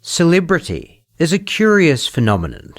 Celebrity is a curious phenomenon.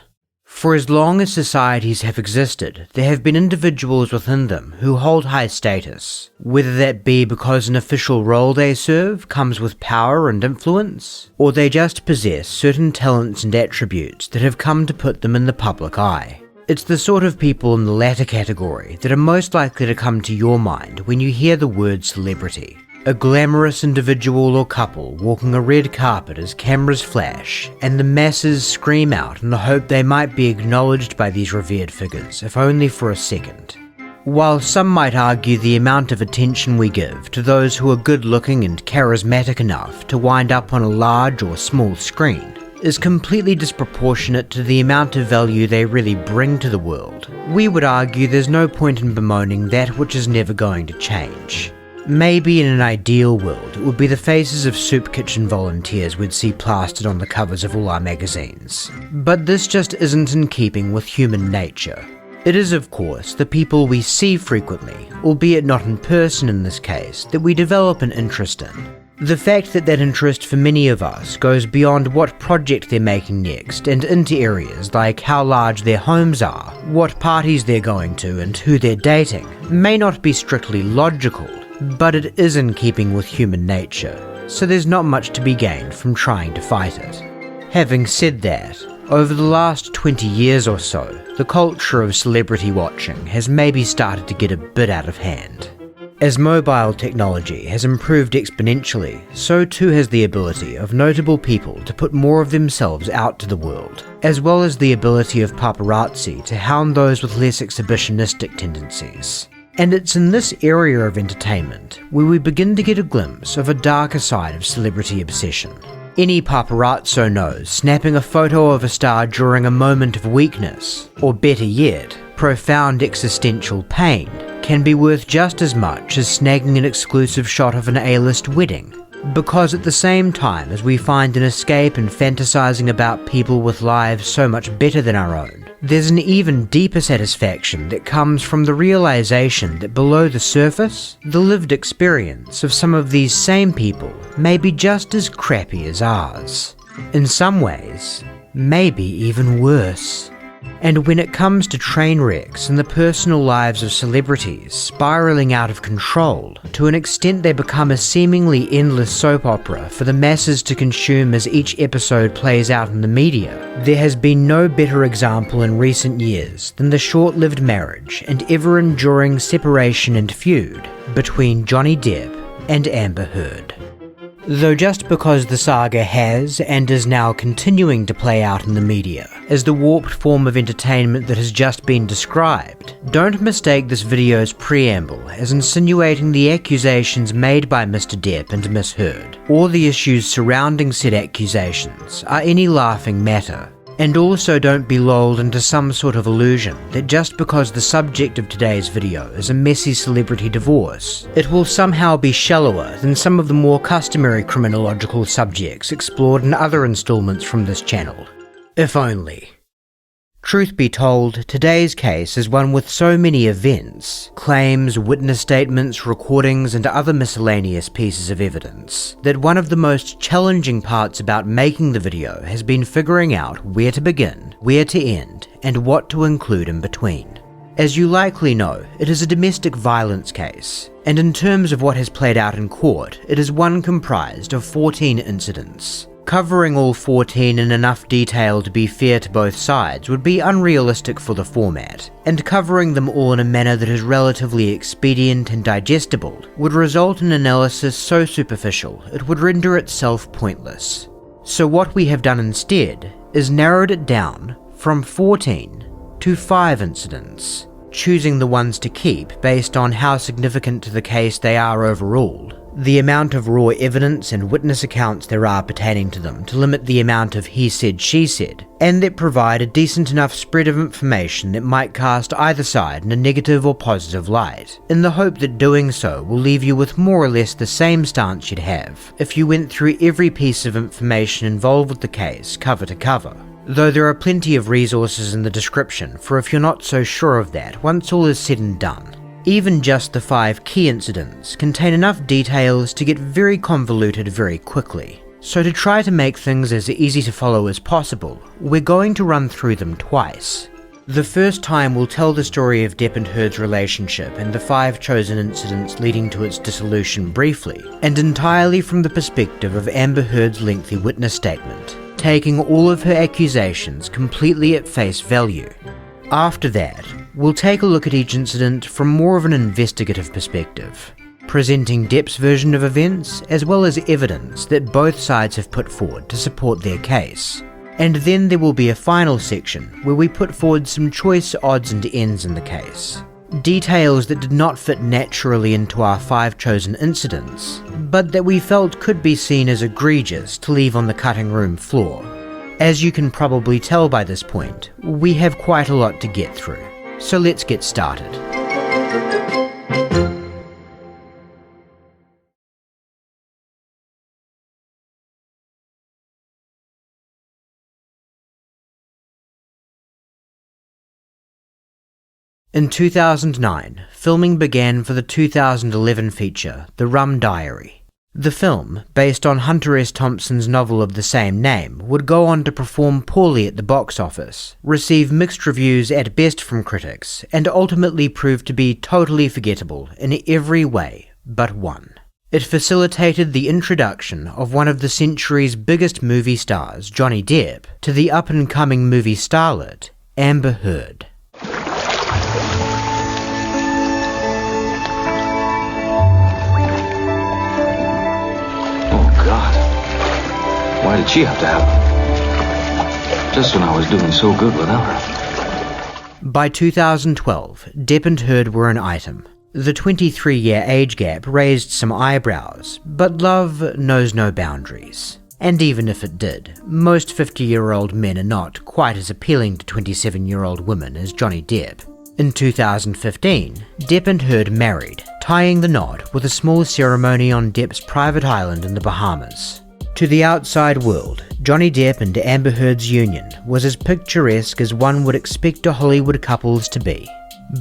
For as long as societies have existed, there have been individuals within them who hold high status, whether that be because an official role they serve comes with power and influence, or they just possess certain talents and attributes that have come to put them in the public eye. It's the sort of people in the latter category that are most likely to come to your mind when you hear the word celebrity. A glamorous individual or couple walking a red carpet as cameras flash, and the masses scream out in the hope they might be acknowledged by these revered figures, if only for a second. While some might argue the amount of attention we give to those who are good-looking and charismatic enough to wind up on a large or small screen is completely disproportionate to the amount of value they really bring to the world, we would argue there's no point in bemoaning that which is never going to change. Maybe in an ideal world, it would be the faces of soup kitchen volunteers we'd see plastered on the covers of all our magazines. But this just isn't in keeping with human nature. It is, of course, the people we see frequently, albeit not in person in this case, that we develop an interest in. The fact that interest for many of us goes beyond what project they're making next and into areas like how large their homes are, what parties they're going to, and who they're dating may not be strictly logical, but it is in keeping with human nature, so there's not much to be gained from trying to fight it. Having said that, over the last 20 years or so, the culture of celebrity watching has maybe started to get a bit out of hand. As mobile technology has improved exponentially, so too has the ability of notable people to put more of themselves out to the world, as well as the ability of paparazzi to hound those with less exhibitionistic tendencies. And it's in this area of entertainment where we begin to get a glimpse of a darker side of celebrity obsession. Any paparazzo knows snapping a photo of a star during a moment of weakness, or better yet, profound existential pain, can be worth just as much as snagging an exclusive shot of an A-list wedding. Because at the same time as we find an escape in fantasizing about people with lives so much better than our own, there's an even deeper satisfaction that comes from the realization that below the surface, the lived experience of some of these same people may be just as crappy as ours. In some ways, maybe even worse. And when it comes to train wrecks and the personal lives of celebrities spiraling out of control, to an extent they become a seemingly endless soap opera for the masses to consume as each episode plays out in the media, there has been no better example in recent years than the short-lived marriage and ever-enduring separation and feud between Johnny Depp and Amber Heard. Though just because the saga has and is now continuing to play out in the media as the warped form of entertainment that has just been described, don't mistake this video's preamble as insinuating the accusations made by Mr. Depp and Miss Heard, or the issues surrounding said accusations, are any laughing matter. And also don't be lulled into some sort of illusion that just because the subject of today's video is a messy celebrity divorce, it will somehow be shallower than some of the more customary criminological subjects explored in other installments from this channel. If only. Truth be told, today's case is one with so many events, claims, witness statements, recordings, and other miscellaneous pieces of evidence, that one of the most challenging parts about making the video has been figuring out where to begin, where to end, and what to include in between. As you likely know, it is a domestic violence case, and in terms of what has played out in court, it is one comprised of 14 incidents. Covering all 14 in enough detail to be fair to both sides would be unrealistic for the format, and covering them all in a manner that is relatively expedient and digestible would result in analysis so superficial it would render itself pointless. So what we have done instead is narrowed it down from 14 to 5 incidents, choosing the ones to keep based on how significant to the case they are overall, the amount of raw evidence and witness accounts there are pertaining to them to limit the amount of he said, she said, and that provide a decent enough spread of information that might cast either side in a negative or positive light, in the hope that doing so will leave you with more or less the same stance you'd have if you went through every piece of information involved with the case cover to cover. Though there are plenty of resources in the description for if you're not so sure of that once all is said and done. Even just the 5 key incidents contain enough details to get very convoluted very quickly, So to try to make things as easy to follow as possible, we're going to run through them twice. The first time we'll tell the story of Depp and Heard's relationship and the 5 chosen incidents leading to its dissolution briefly, and entirely from the perspective of Amber Heard's lengthy witness statement, taking all of her accusations completely at face value. After that, we'll take a look at each incident from more of an investigative perspective, presenting Depp's version of events as well as evidence that both sides have put forward to support their case. And then there will be a final section where we put forward some choice odds and ends in the case. Details that did not fit naturally into our 5 chosen incidents, but that we felt could be seen as egregious to leave on the cutting room floor. As you can probably tell by this point, we have quite a lot to get through, so let's get started. In 2009, filming began for the 2011 feature, The Rum Diary. The film, based on Hunter S. Thompson's novel of the same name, would go on to perform poorly at the box office, receive mixed reviews at best from critics, and ultimately prove to be totally forgettable in every way but one. It facilitated the introduction of one of the century's biggest movie stars, Johnny Depp, to the up-and-coming movie starlet, Amber Heard. Why did she have to happen? Just when I was doing so good without her. By 2012, Depp and Heard were an item. The 23-year age gap raised some eyebrows, but love knows no boundaries. And even if it did, most 50-year-old men are not quite as appealing to 27-year-old women as Johnny Depp. In 2015, Depp and Heard married, tying the knot with a small ceremony on Depp's private island in the Bahamas. To the outside world, Johnny Depp and Amber Heard's union was as picturesque as one would expect a Hollywood couples to be.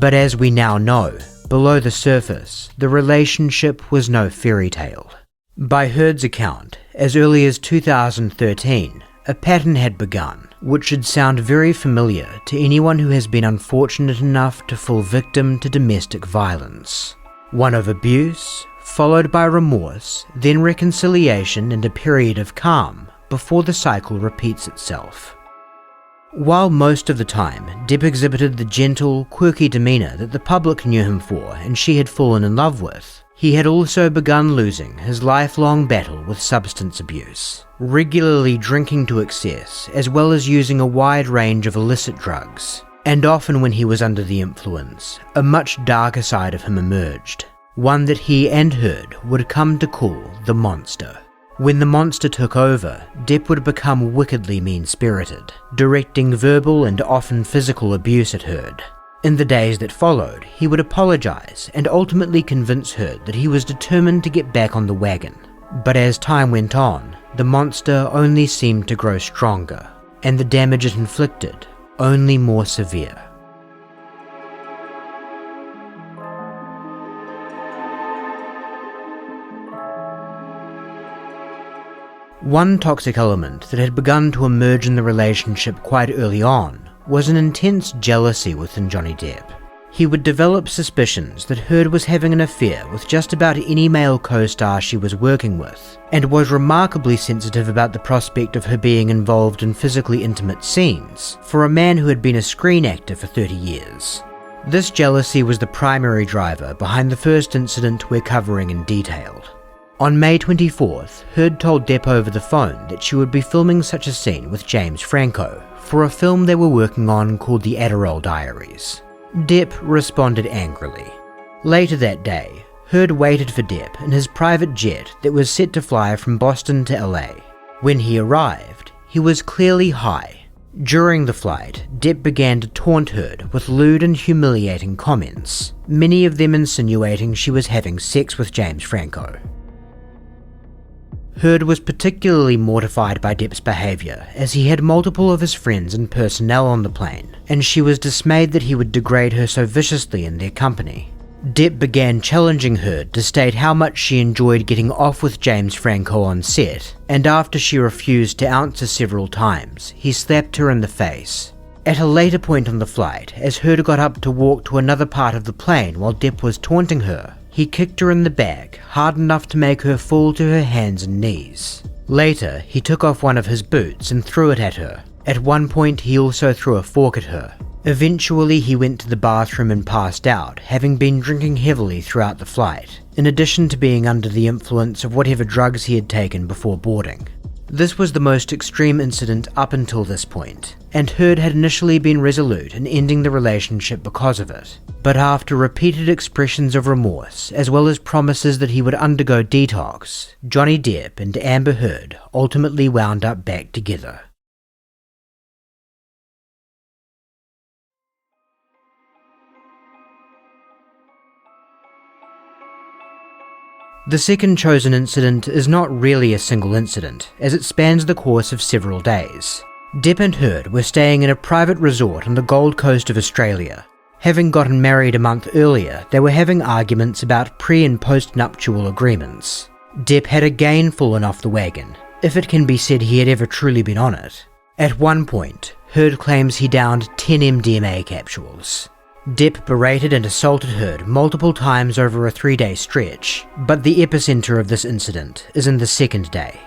But as we now know, below the surface, the relationship was no fairy tale. By Heard's account, as early as 2013, a pattern had begun, which should sound very familiar to anyone who has been unfortunate enough to fall victim to domestic violence. One of abuse, followed by remorse, then reconciliation and a period of calm before the cycle repeats itself. While most of the time Depp exhibited the gentle, quirky demeanour that the public knew him for and she had fallen in love with, he had also begun losing his lifelong battle with substance abuse, regularly drinking to excess as well as using a wide range of illicit drugs. And often when he was under the influence, a much darker side of him emerged. One that he and Heard would come to call the monster. When the monster took over, Depp would become wickedly mean-spirited, directing verbal and often physical abuse at Heard. In the days that followed, he would apologise and ultimately convince Heard that he was determined to get back on the wagon. But as time went on, the monster only seemed to grow stronger, and the damage it inflicted only more severe. One toxic element that had begun to emerge in the relationship quite early on was an intense jealousy within Johnny Depp. He would develop suspicions that Heard was having an affair with just about any male co-star she was working with, and was remarkably sensitive about the prospect of her being involved in physically intimate scenes for a man who had been a screen actor for 30 years. This jealousy was the primary driver behind the first incident we're covering in detail. On May 24th, Heard told Depp over the phone that she would be filming such a scene with James Franco for a film they were working on called The Adderall Diaries. Depp responded angrily. Later that day, Heard waited for Depp in his private jet that was set to fly from Boston to LA. When he arrived, he was clearly high. During the flight, Depp began to taunt Heard with lewd and humiliating comments, many of them insinuating she was having sex with James Franco. Heard was particularly mortified by Depp's behaviour, as he had multiple of his friends and personnel on the plane, and she was dismayed that he would degrade her so viciously in their company. Depp began challenging Heard to state how much she enjoyed getting off with James Franco on set, and after she refused to answer several times, he slapped her in the face. At a later point on the flight, as Heard got up to walk to another part of the plane while Depp was taunting her, he kicked her in the back, hard enough to make her fall to her hands and knees. Later, he took off one of his boots and threw it at her. At one point, he also threw a fork at her. Eventually, he went to the bathroom and passed out, having been drinking heavily throughout the flight, in addition to being under the influence of whatever drugs he had taken before boarding. This was the most extreme incident up until this point, and Heard had initially been resolute in ending the relationship because of it. But after repeated expressions of remorse, as well as promises that he would undergo detox, Johnny Depp and Amber Heard ultimately wound up back together. The second chosen incident is not really a single incident, as it spans the course of several days. Depp and Heard were staying in a private resort on the Gold Coast of Australia. Having gotten married a month earlier, they were having arguments about pre- and post-nuptial agreements. Depp had again fallen off the wagon, if it can be said he had ever truly been on it. At one point, Heard claims he downed 10 MDMA capsules. Depp berated and assaulted Heard multiple times over a 3-day stretch, but the epicenter of this incident is in the second day.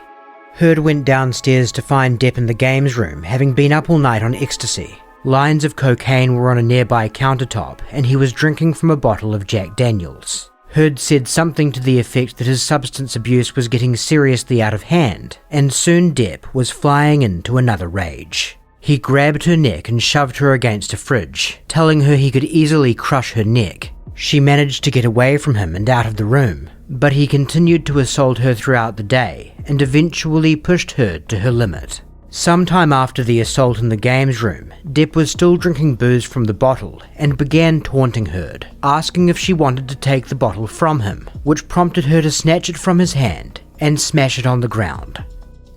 Heard went downstairs to find Depp in the games room, having been up all night on ecstasy. Lines of cocaine were on a nearby countertop, and he was drinking from a bottle of Jack Daniels. Heard said something to the effect that his substance abuse was getting seriously out of hand, and soon Depp was flying into another rage. He grabbed her neck and shoved her against a fridge, telling her he could easily crush her neck. She managed to get away from him and out of the room, but he continued to assault her throughout the day and eventually pushed Heard to her limit. Sometime after the assault in the games room, Depp was still drinking booze from the bottle and began taunting Heard, asking if she wanted to take the bottle from him, which prompted her to snatch it from his hand and smash it on the ground.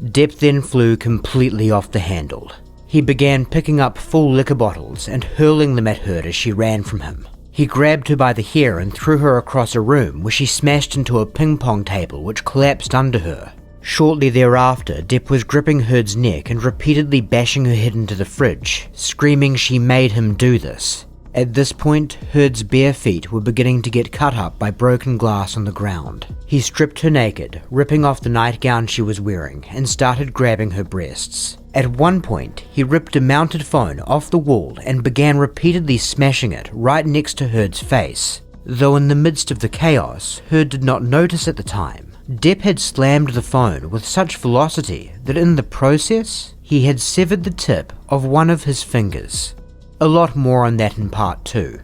Depp then flew completely off the handle. He began picking up full liquor bottles and hurling them at Heard as she ran from him. He grabbed her by the hair and threw her across a room where she smashed into a ping pong table which collapsed under her. Shortly thereafter, Depp was gripping Heard's neck and repeatedly bashing her head into the fridge, screaming she made him do this. At this point, Heard's bare feet were beginning to get cut up by broken glass on the ground. He stripped her naked, ripping off the nightgown she was wearing, and started grabbing her breasts. At one point, he ripped a mounted phone off the wall and began repeatedly smashing it right next to Heard's face. Though in the midst of the chaos, Heard did not notice at the time, Depp had slammed the phone with such velocity that in the process, he had severed the tip of one of his fingers. A lot more on that in part 2.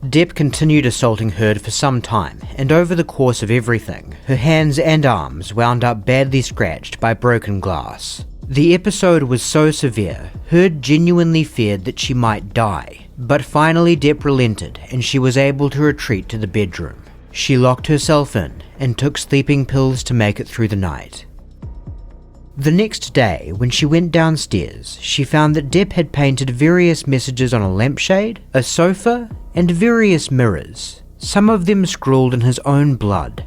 Depp continued assaulting Heard for some time, and over the course of everything, her hands and arms wound up badly scratched by broken glass. The episode was so severe, Heard genuinely feared that she might die, but finally Depp relented and she was able to retreat to the bedroom. She locked herself in and took sleeping pills to make it through the night. The next day, when she went downstairs, she found that Depp had painted various messages on a lampshade, a sofa, and various mirrors, some of them scrawled in his own blood.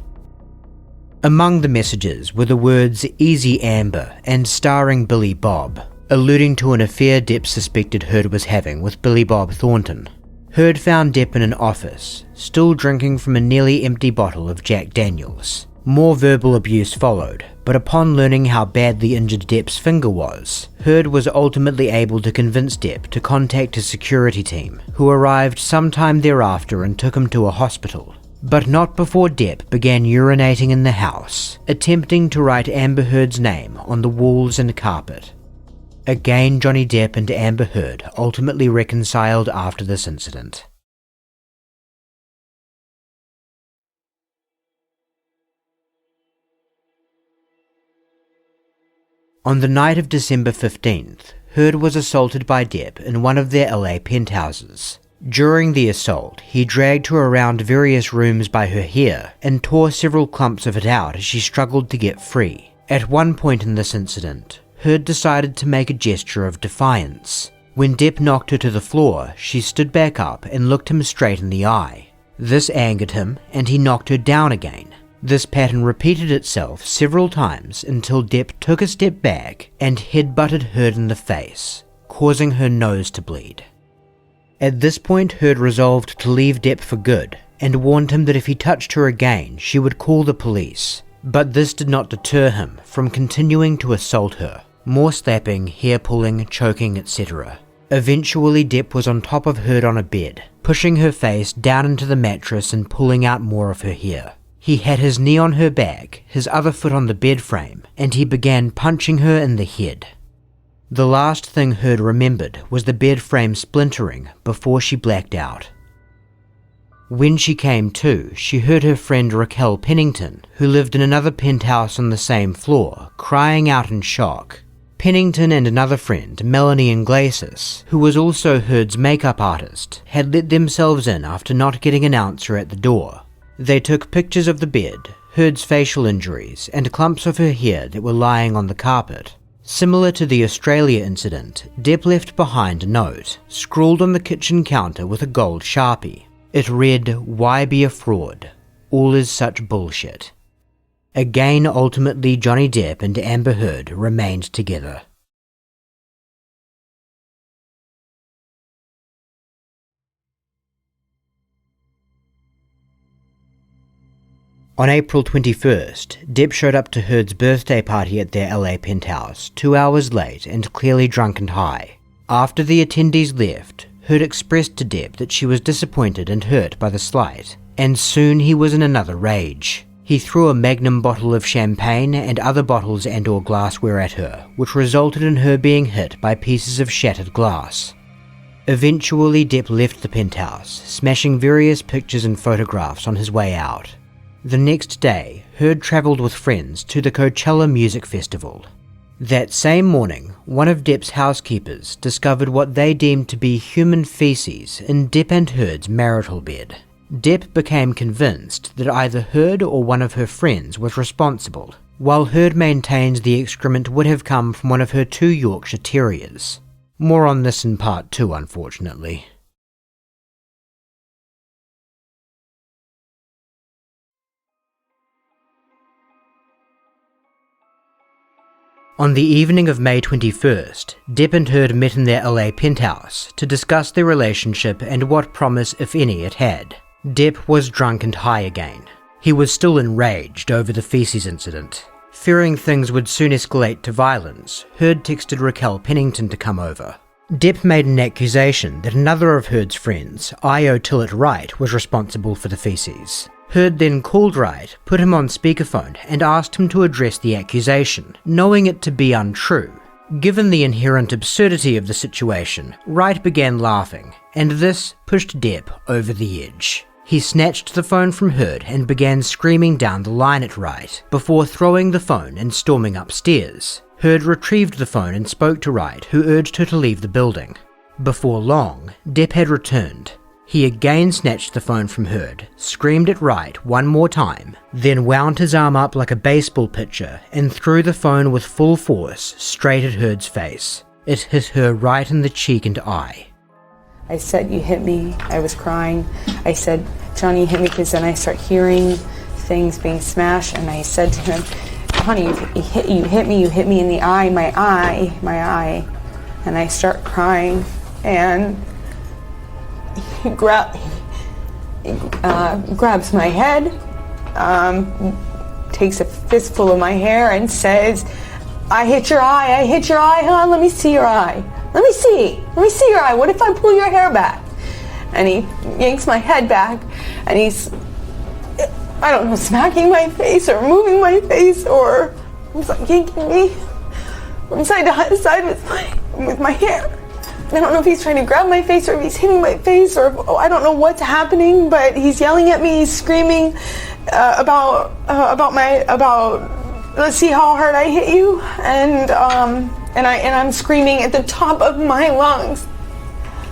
Among the messages were the words "Easy Amber" and "Starring Billy Bob," alluding to an affair Depp suspected Heard was having with Billy Bob Thornton. Heard found Depp in an office, still drinking from a nearly empty bottle of Jack Daniels. More verbal abuse followed, but upon learning how badly injured Depp's finger was, Heard was ultimately able to convince Depp to contact a security team, who arrived sometime thereafter and took him to a hospital. But not before Depp began urinating in the house, attempting to write Amber Heard's name on the walls and carpet. Again, Johnny Depp and Amber Heard ultimately reconciled after this incident. On the night of December 15th, Heard was assaulted by Depp in one of their LA penthouses. During the assault, he dragged her around various rooms by her hair and tore several clumps of it out as she struggled to get free. At one point in this incident, Heard decided to make a gesture of defiance. When Depp knocked her to the floor, she stood back up and looked him straight in the eye. This angered him, and he knocked her down again. This pattern repeated itself several times until Depp took a step back and headbutted Heard in the face, causing her nose to bleed. At this point, Heard resolved to leave Depp for good and warned him that if he touched her again, she would call the police. But this did not deter him from continuing to assault her. More slapping, hair pulling, choking, etc. Eventually, Depp was on top of Heard on a bed, pushing her face down into the mattress and pulling out more of her hair. He had his knee on her back, his other foot on the bed frame, and he began punching her in the head. The last thing Heard remembered was the bed frame splintering before she blacked out. When she came to, she heard her friend Raquel Pennington, who lived in another penthouse on the same floor, crying out in shock. Pennington and another friend, Melanie Iglesias, who was also Heard's makeup artist, had let themselves in after not getting an answer at the door. They took pictures of the bed, Heard's facial injuries, and clumps of her hair that were lying on the carpet. Similar to the Australia incident, Depp left behind a note, scrawled on the kitchen counter with a gold Sharpie. It read, "Why be a fraud? All is such bullshit." Again, ultimately, Johnny Depp and Amber Heard remained together. On April 21st, Depp showed up to Heard's birthday party at their LA penthouse 2 hours late and clearly drunk and high. After the attendees left, Heard expressed to Depp that she was disappointed and hurt by the slight, and soon he was in another rage. He threw a magnum bottle of champagne and other bottles and/or glassware at her, which resulted in her being hit by pieces of shattered glass. Eventually, Depp left the penthouse, smashing various pictures and photographs on his way out. The next day, Heard travelled with friends to the Coachella Music Festival. That same morning, one of Depp's housekeepers discovered what they deemed to be human feces in Depp and Heard's marital bed. Depp became convinced that either Heard or one of her friends was responsible, while Heard maintains the excrement would have come from one of her 2 Yorkshire Terriers. More on this in part 2, unfortunately. On the evening of May 21st, Depp and Heard met in their LA penthouse to discuss their relationship and what promise, if any, it had. Depp was drunk and high again. He was still enraged over the feces incident. Fearing things would soon escalate to violence, Heard texted Raquel Pennington to come over. Depp made an accusation that another of Heard's friends, Io Tillett Wright, was responsible for the feces. Heard then called Wright, put him on speakerphone, and asked him to address the accusation, knowing it to be untrue. Given the inherent absurdity of the situation, Wright began laughing, and this pushed Depp over the edge. He snatched the phone from Heard and began screaming down the line at Wright, before throwing the phone and storming upstairs. Heard retrieved the phone and spoke to Wright, who urged her to leave the building. Before long, Depp had returned. He again snatched the phone from Heard, screamed at Wright one more time, then wound his arm up like a baseball pitcher and threw the phone with full force straight at Heard's face. It hit her right in the cheek and eye. I said, "You hit me." I was crying. I said, "Johnny hit me," because then I start hearing things being smashed, and I said to him, "Honey, you hit me in the eye, my eye." And I start crying, and he grabs my head, takes a fistful of my hair and says, I hit your eye, huh? Let me see your eye. Let me see your eye. What if I pull your hair back? And he yanks my head back, and he's, I don't know, smacking my face or moving my face, or he's like yanking me from side to side with my hair. I don't know if he's trying to grab my face or if he's hitting my face, or I don't know what's happening, but he's yelling at me, he's screaming about let's see how hard I hit you, and I'm screaming at the top of my lungs.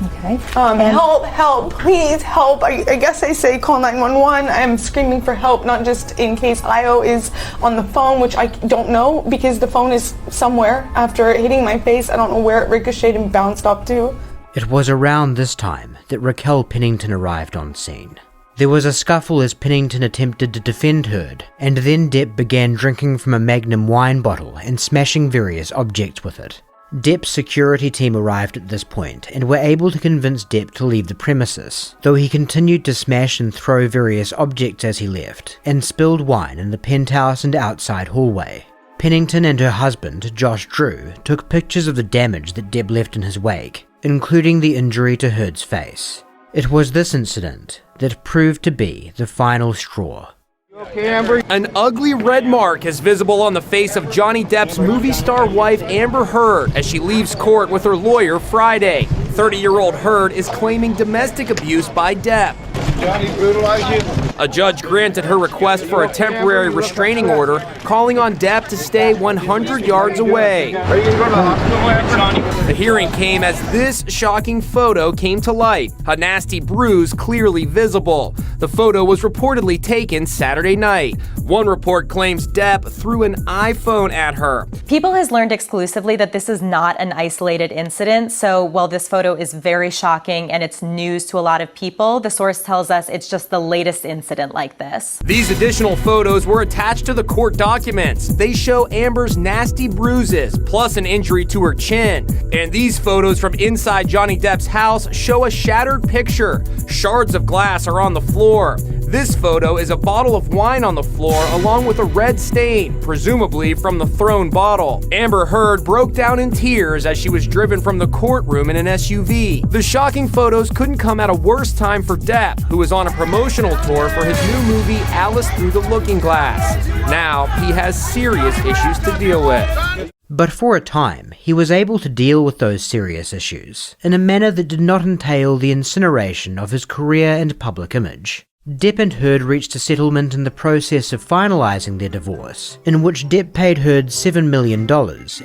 Okay. Help, please help. I guess I say call 911. I'm screaming for help, not just in case Io is on the phone, which I don't know because the phone is somewhere after hitting my face. I don't know where it ricocheted and bounced up to. It was around this time that Raquel Pennington arrived on scene. There was a scuffle as Pennington attempted to defend Heard, and then Depp began drinking from a Magnum wine bottle and smashing various objects with it. Depp's security team arrived at this point and were able to convince Depp to leave the premises, though he continued to smash and throw various objects as he left, and spilled wine in the penthouse and outside hallway. Pennington and her husband, Josh Drew, took pictures of the damage that Depp left in his wake, including the injury to Heard's face. It was this incident that proved to be the final straw. Okay, Amber. An ugly red mark is visible on the face of Johnny Depp's movie star wife Amber Heard as she leaves court with her lawyer Friday. 30-year-old Heard is claiming domestic abuse by Depp. Johnny brutalized you? A judge granted her request for a temporary restraining order, calling on Depp to stay 100 yards away. Are you going to go to the hospital, Johnny? The hearing came as this shocking photo came to light, a nasty bruise clearly visible. The photo was reportedly taken Saturday night. One report claims Depp threw an iPhone at her. People has learned exclusively that this is not an isolated incident, so while this photo is very shocking and it's news to a lot of people, the source tells us it's just the latest incident like this. These additional photos were attached to the court documents. They show Amber's nasty bruises, plus an injury to her chin. And these photos from inside Johnny Depp's house show a shattered picture. Shards of glass are on the floor. This photo is a bottle of wine on the floor along with a red stain, presumably from the thrown bottle. Amber Heard broke down in tears as she was driven from the courtroom in an SUV. The shocking photos couldn't come at a worse time for Depp, who is on a promotional tour for his new movie Alice Through the Looking Glass. Now, he has serious issues to deal with. But for a time, he was able to deal with those serious issues in a manner that did not entail the incineration of his career and public image. Depp and Heard reached a settlement in the process of finalising their divorce, in which Depp paid Heard $7 million,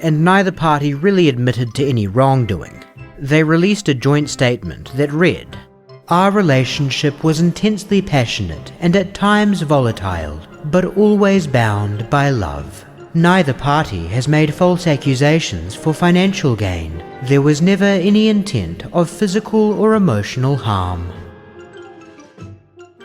and neither party really admitted to any wrongdoing. They released a joint statement that read, "Our relationship was intensely passionate and at times volatile, but always bound by love. Neither party has made false accusations for financial gain. There was never any intent of physical or emotional harm."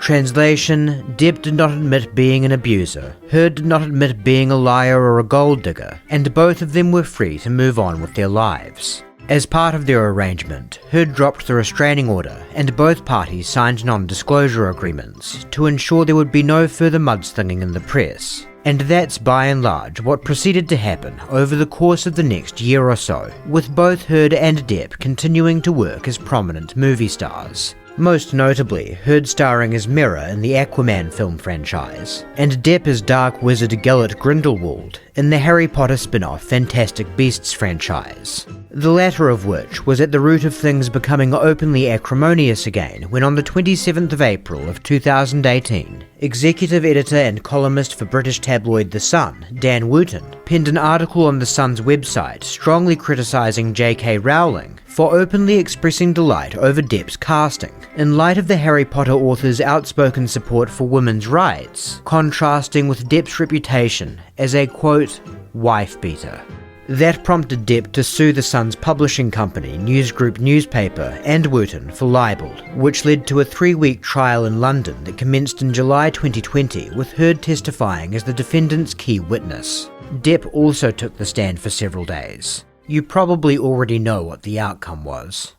Translation: Depp did not admit being an abuser, Heard did not admit being a liar or a gold digger, and both of them were free to move on with their lives. As part of their arrangement, Heard dropped the restraining order, and both parties signed non-disclosure agreements to ensure there would be no further mudslinging in the press. And that's by and large what proceeded to happen over the course of the next year or so, with both Heard and Depp continuing to work as prominent movie stars. Most notably, Heard starring as Mera in the Aquaman film franchise, and Depp as Dark Wizard Gellert Grindelwald in the Harry Potter spin-off Fantastic Beasts franchise. The latter of which was at the root of things becoming openly acrimonious again when on the 27th of April of 2018, executive editor and columnist for British tabloid The Sun, Dan Wooten, penned an article on The Sun's website strongly criticising J.K. Rowling for openly expressing delight over Depp's casting, in light of the Harry Potter author's outspoken support for women's rights, contrasting with Depp's reputation as a, quote, wife-beater. That prompted Depp to sue The Sun's publishing company, News Group Newspaper, and Wooten for libel, which led to a 3-week trial in London that commenced in July 2020, with Heard testifying as the defendant's key witness. Depp also took the stand for several days. You probably already know what the outcome was.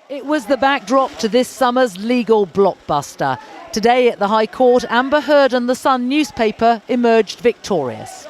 It was the backdrop to this summer's legal blockbuster. Today at the High Court, Amber Heard and The Sun newspaper emerged victorious.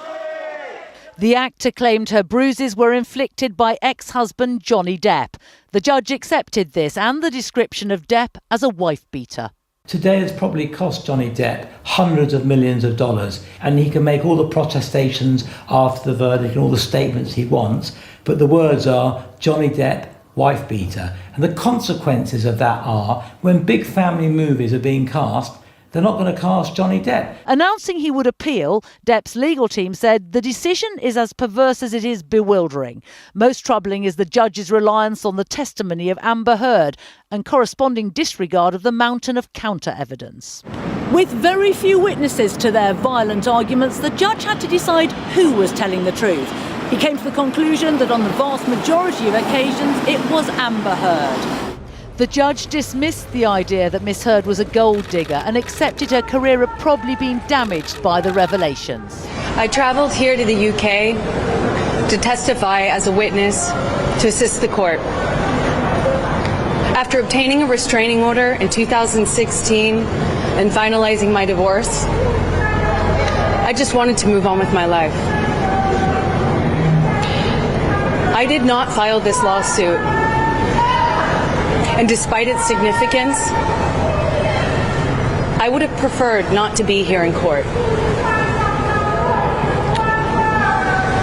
The actor claimed her bruises were inflicted by ex-husband Johnny Depp. The judge accepted this and the description of Depp as a wife-beater. Today has probably cost Johnny Depp hundreds of millions of dollars, and he can make all the protestations after the verdict and all the statements he wants, but the words are Johnny Depp, wife beater. And the consequences of that are, when big family movies are being cast, they're not going to cast Johnny Depp. Announcing he would appeal, Depp's legal team said the decision is as perverse as it is bewildering. Most troubling is the judge's reliance on the testimony of Amber Heard and corresponding disregard of the mountain of counter-evidence. With very few witnesses to their violent arguments, the judge had to decide who was telling the truth. He came to the conclusion that on the vast majority of occasions, it was Amber Heard. The judge dismissed the idea that Miss Heard was a gold digger and accepted her career had probably been damaged by the revelations. I traveled here to the UK to testify as a witness to assist the court. After obtaining a restraining order in 2016 and finalizing my divorce, I just wanted to move on with my life. I did not file this lawsuit, and despite its significance, I would have preferred not to be here in court.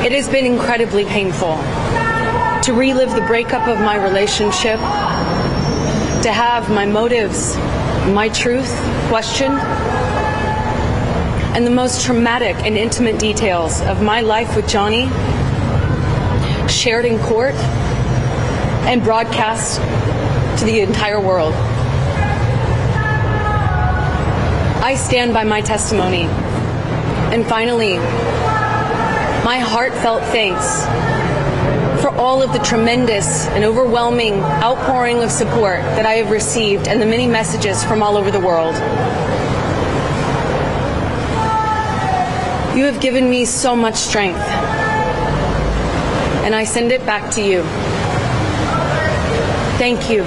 It has been incredibly painful to relive the breakup of my relationship, to have my motives, my truth questioned, and the most traumatic and intimate details of my life with Johnny shared in court and broadcast to the entire world. I stand by my testimony. And finally, my heartfelt thanks for all of the tremendous and overwhelming outpouring of support that I have received and the many messages from all over the world. You have given me so much strength, and I send it back to you. Thank you.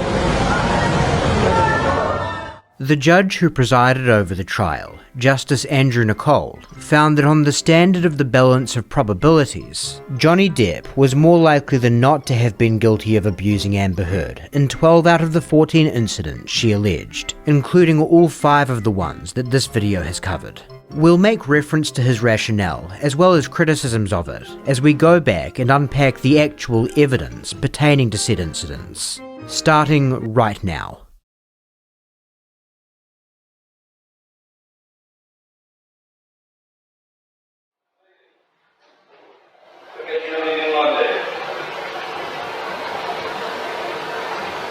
The judge who presided over the trial, Justice Andrew Nicole, found that on the standard of the balance of probabilities, Johnny Depp was more likely than not to have been guilty of abusing Amber Heard in 12 out of the 14 incidents she alleged, including all 5 of the ones that this video has covered. We'll make reference to his rationale, as well as criticisms of it, as we go back and unpack the actual evidence pertaining to said incidents, starting right now.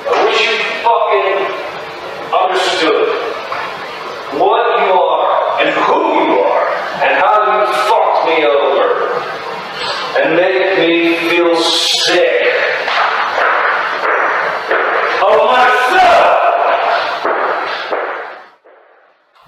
I wish you fucking understood what you are and who you are and how you fucked me over and make me feel sick of myself.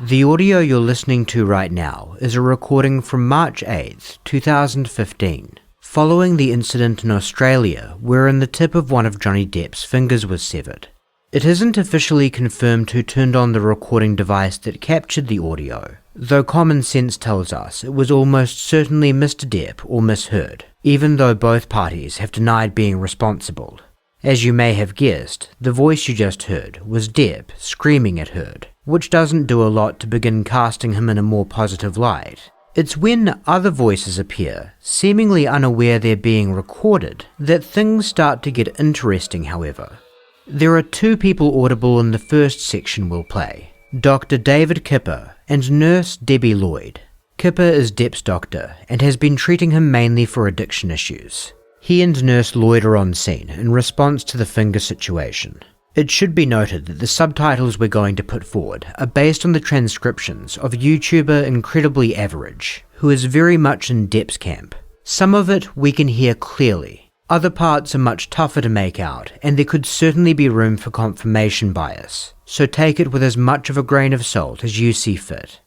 The audio you're listening to right now is a recording from March 8th, 2015, following the incident in Australia wherein the tip of one of Johnny Depp's fingers was severed. It isn't officially confirmed who turned on the recording device that captured the audio, though common sense tells us it was almost certainly Mr. Depp or Miss Heard, even though both parties have denied being responsible. As you may have guessed, the voice you just heard was Depp screaming at Heard, which doesn't do a lot to begin casting him in a more positive light. It's when other voices appear, seemingly unaware they're being recorded, that things start to get interesting, however. There are 2 people audible in the first section we'll play, Dr. David Kipper and Nurse Debbie Lloyd. Kipper is Depp's doctor and has been treating him mainly for addiction issues. He and Nurse Lloyd are on scene in response to the finger situation. It should be noted that the subtitles we're going to put forward are based on the transcriptions of YouTuber Incredibly Average, who is very much in Depp's camp. Some of it we can hear clearly. Other parts are much tougher to make out, and there could certainly be room for confirmation bias, so take it with as much of a grain of salt as you see fit.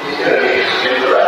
He's gonna be a super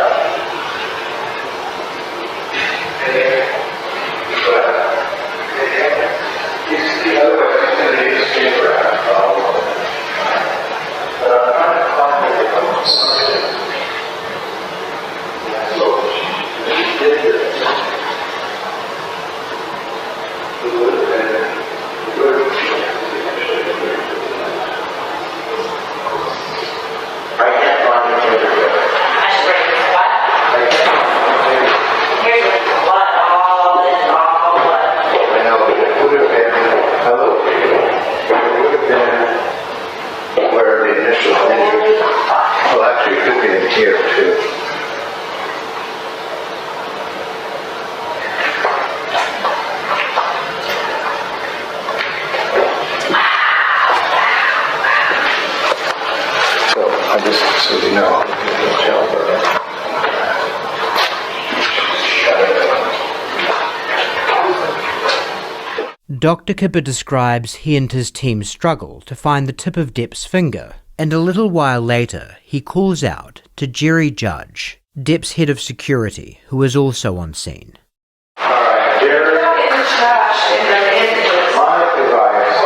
Dr. Kipper describes he and his team struggle to find the tip of Depp's finger, and a little while later he calls out to Jerry Judge, Depp's head of security, who is also on scene. Alright, Jerry. My advice,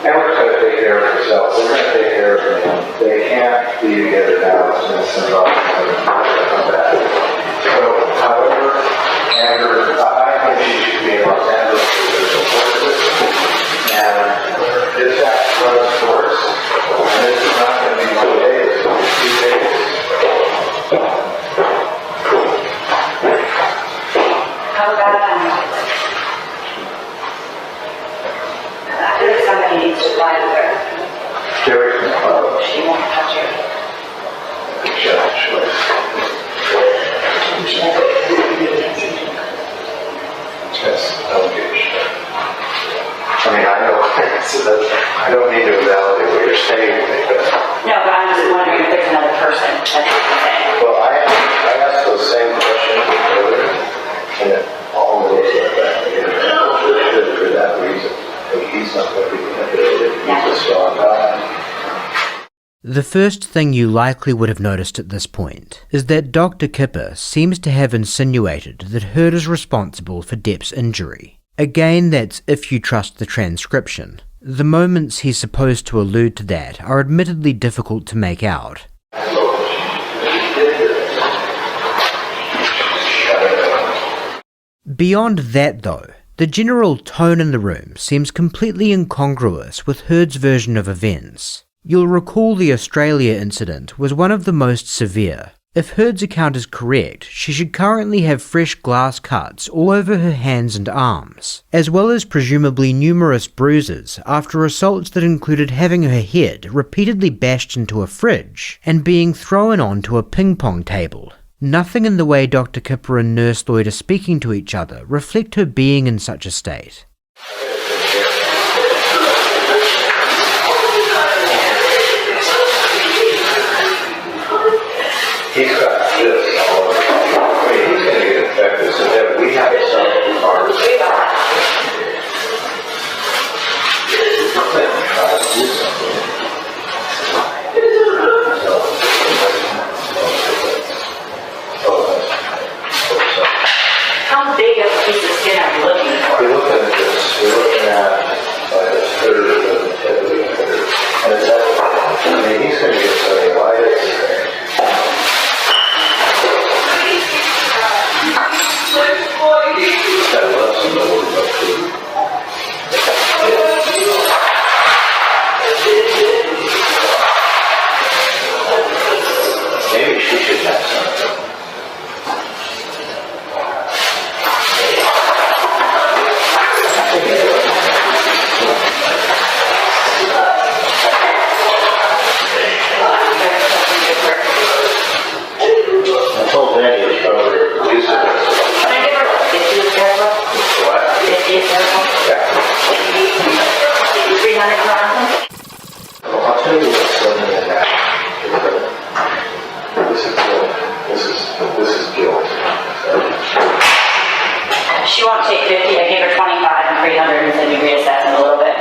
Amber's going to take care of herself. We're going to take care of them. They can't be together now. It's going to send off come back. So, however, Amber, I think she should be in Los Angeles with her support system. And this has to run its course. And this is not going to be 1 day, it's going to be 2 days. How about I think somebody needs to lie to her. Jerry, She won't touch her. I mean, I know, I don't need to validate what you're saying, but... No, but I'm just wondering if there's another person. That's what I'm saying. Well, I asked those same questions earlier, and it all looks like that. For that reason, like he's not going to be manipulated. He's a strong guy. The first thing you likely would have noticed at this point is that Dr. Kipper seems to have insinuated that Heard is responsible for Depp's injury. Again, that's if you trust the transcription. The moments he's supposed to allude to that are admittedly difficult to make out. Beyond that though, the general tone in the room seems completely incongruous with Heard's version of events. You'll recall the Australia incident was one of the most severe. If Heard's account is correct, she should currently have fresh glass cuts all over her hands and arms, as well as presumably numerous bruises after assaults that included having her head repeatedly bashed into a fridge and being thrown onto a ping pong table. Nothing in the way Dr. Kipper and Nurse Lloyd are speaking to each other reflect her being in such a state. He's got this all over. I mean, he's going to get infected, so then we have to start with ours. How big of a piece of skin are you looking for? We're looking at this. We're looking at like a third of the head of the finger. And it's that, I mean, he's going to get cellulitis. Maybe she should have something. I told Danny to probably use it. I'll tell you what's something in that. This is guilt. This is guilt. She won't take 50. I gave her 25 and 300 and said we reassess in a little bit.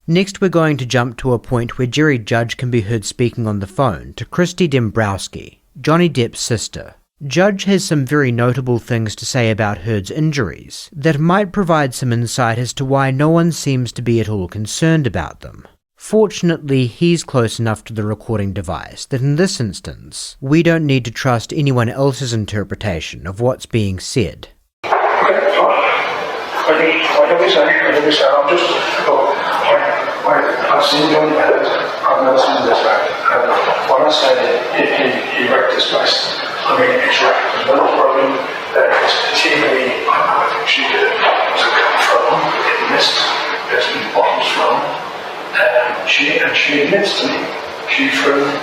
Next we're going to jump to a point where Jerry Judge can be heard speaking on the phone to Christy Dembrowski, Johnny Depp's sister. Judge has some very notable things to say about Heard's injuries that might provide some insight as to why no one seems to be at all concerned about them. Fortunately, he's close enough to the recording device that in this instance, we don't need to trust anyone else's interpretation of what's being said. Okay, fine. I don't be saying, I've seen Johnny Depp, I've never seen this man. And when I say he wrecked this place, I mean it's wrecked. There's no problem. There's TV, I think she did it. There's a cup thrown, it missed. There's been bottles thrown. She admits to me, she threw a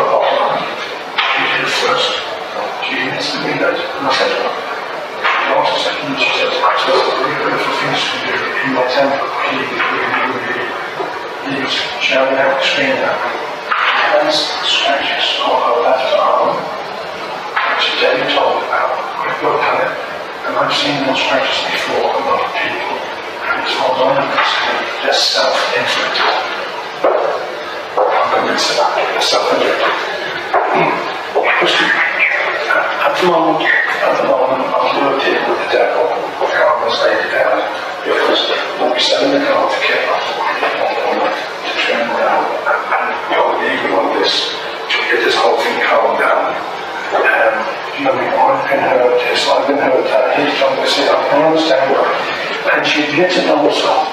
bottle on. She did it first. She admits to me that, and I said to her, she also said to me, she says, I said, really beautiful things to do in my temple. He was shouting out, screaming out. Hands scratches on her left arm. She then told me about, I looked at it, and I I've seen this practice before with other people, and it's more dominance, just self-inflicted. I'm convinced about it, it's self-inflicted. At the moment, I'm working with the devil. God has laid it down because what we said in the car together, to turn around and go legal on this, to get this whole thing calmed down. You know, I've been hurt this, I've been hurt that, he's trying to say, I can understand why. And she admitted also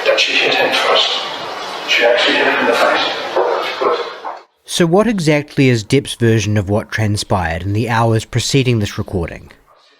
that she hit him first. She actually hit him in the face. But So what exactly is Depp's version of what transpired in the hours preceding this recording?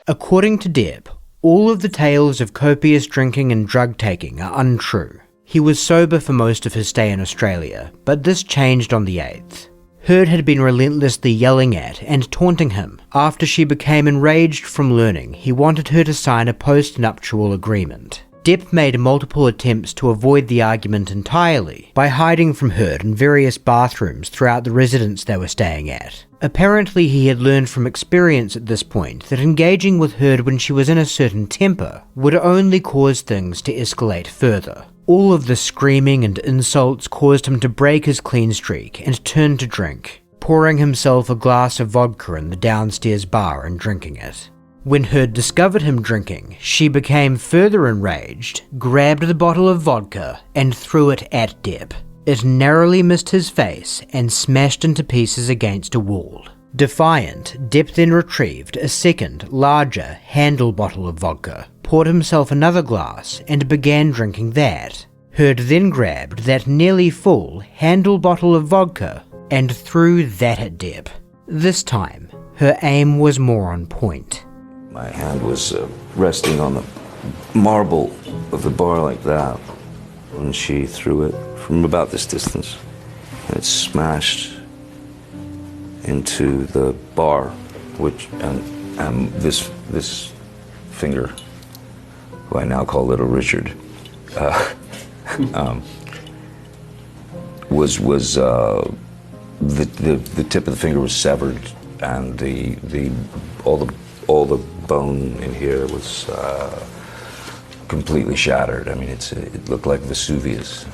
According to Depp, all of the tales of copious drinking and drug taking are untrue. He was sober for most of his stay in Australia, but this changed on the 8th. Heard had been relentlessly yelling at and taunting him after she became enraged from learning he wanted her to sign a post-nuptial agreement. Depp made multiple attempts to avoid the argument entirely by hiding from Heard in various bathrooms throughout the residence they were staying at. Apparently he had learned from experience at this point that engaging with Heard when she was in a certain temper would only cause things to escalate further. All of the screaming and insults caused him to break his clean streak and turn to drink, pouring himself a glass of vodka in the downstairs bar and drinking it. When Heard discovered him drinking, she became further enraged, grabbed the bottle of vodka, and threw it at Depp. It narrowly missed his face and smashed into pieces against a wall. Defiant, Depp then retrieved a second, larger, handle bottle of vodka, poured himself another glass, and began drinking that. Heard then grabbed that nearly full, handle bottle of vodka and threw that at Depp. This time, her aim was more on point. My hand was resting on the marble of the bar like that when she threw it from about this distance. And it smashed into the bar, which and this finger, who I now call Little Richard, was the tip of the finger was severed, and all the bone in here was completely shattered. I mean, it looked like Vesuvius.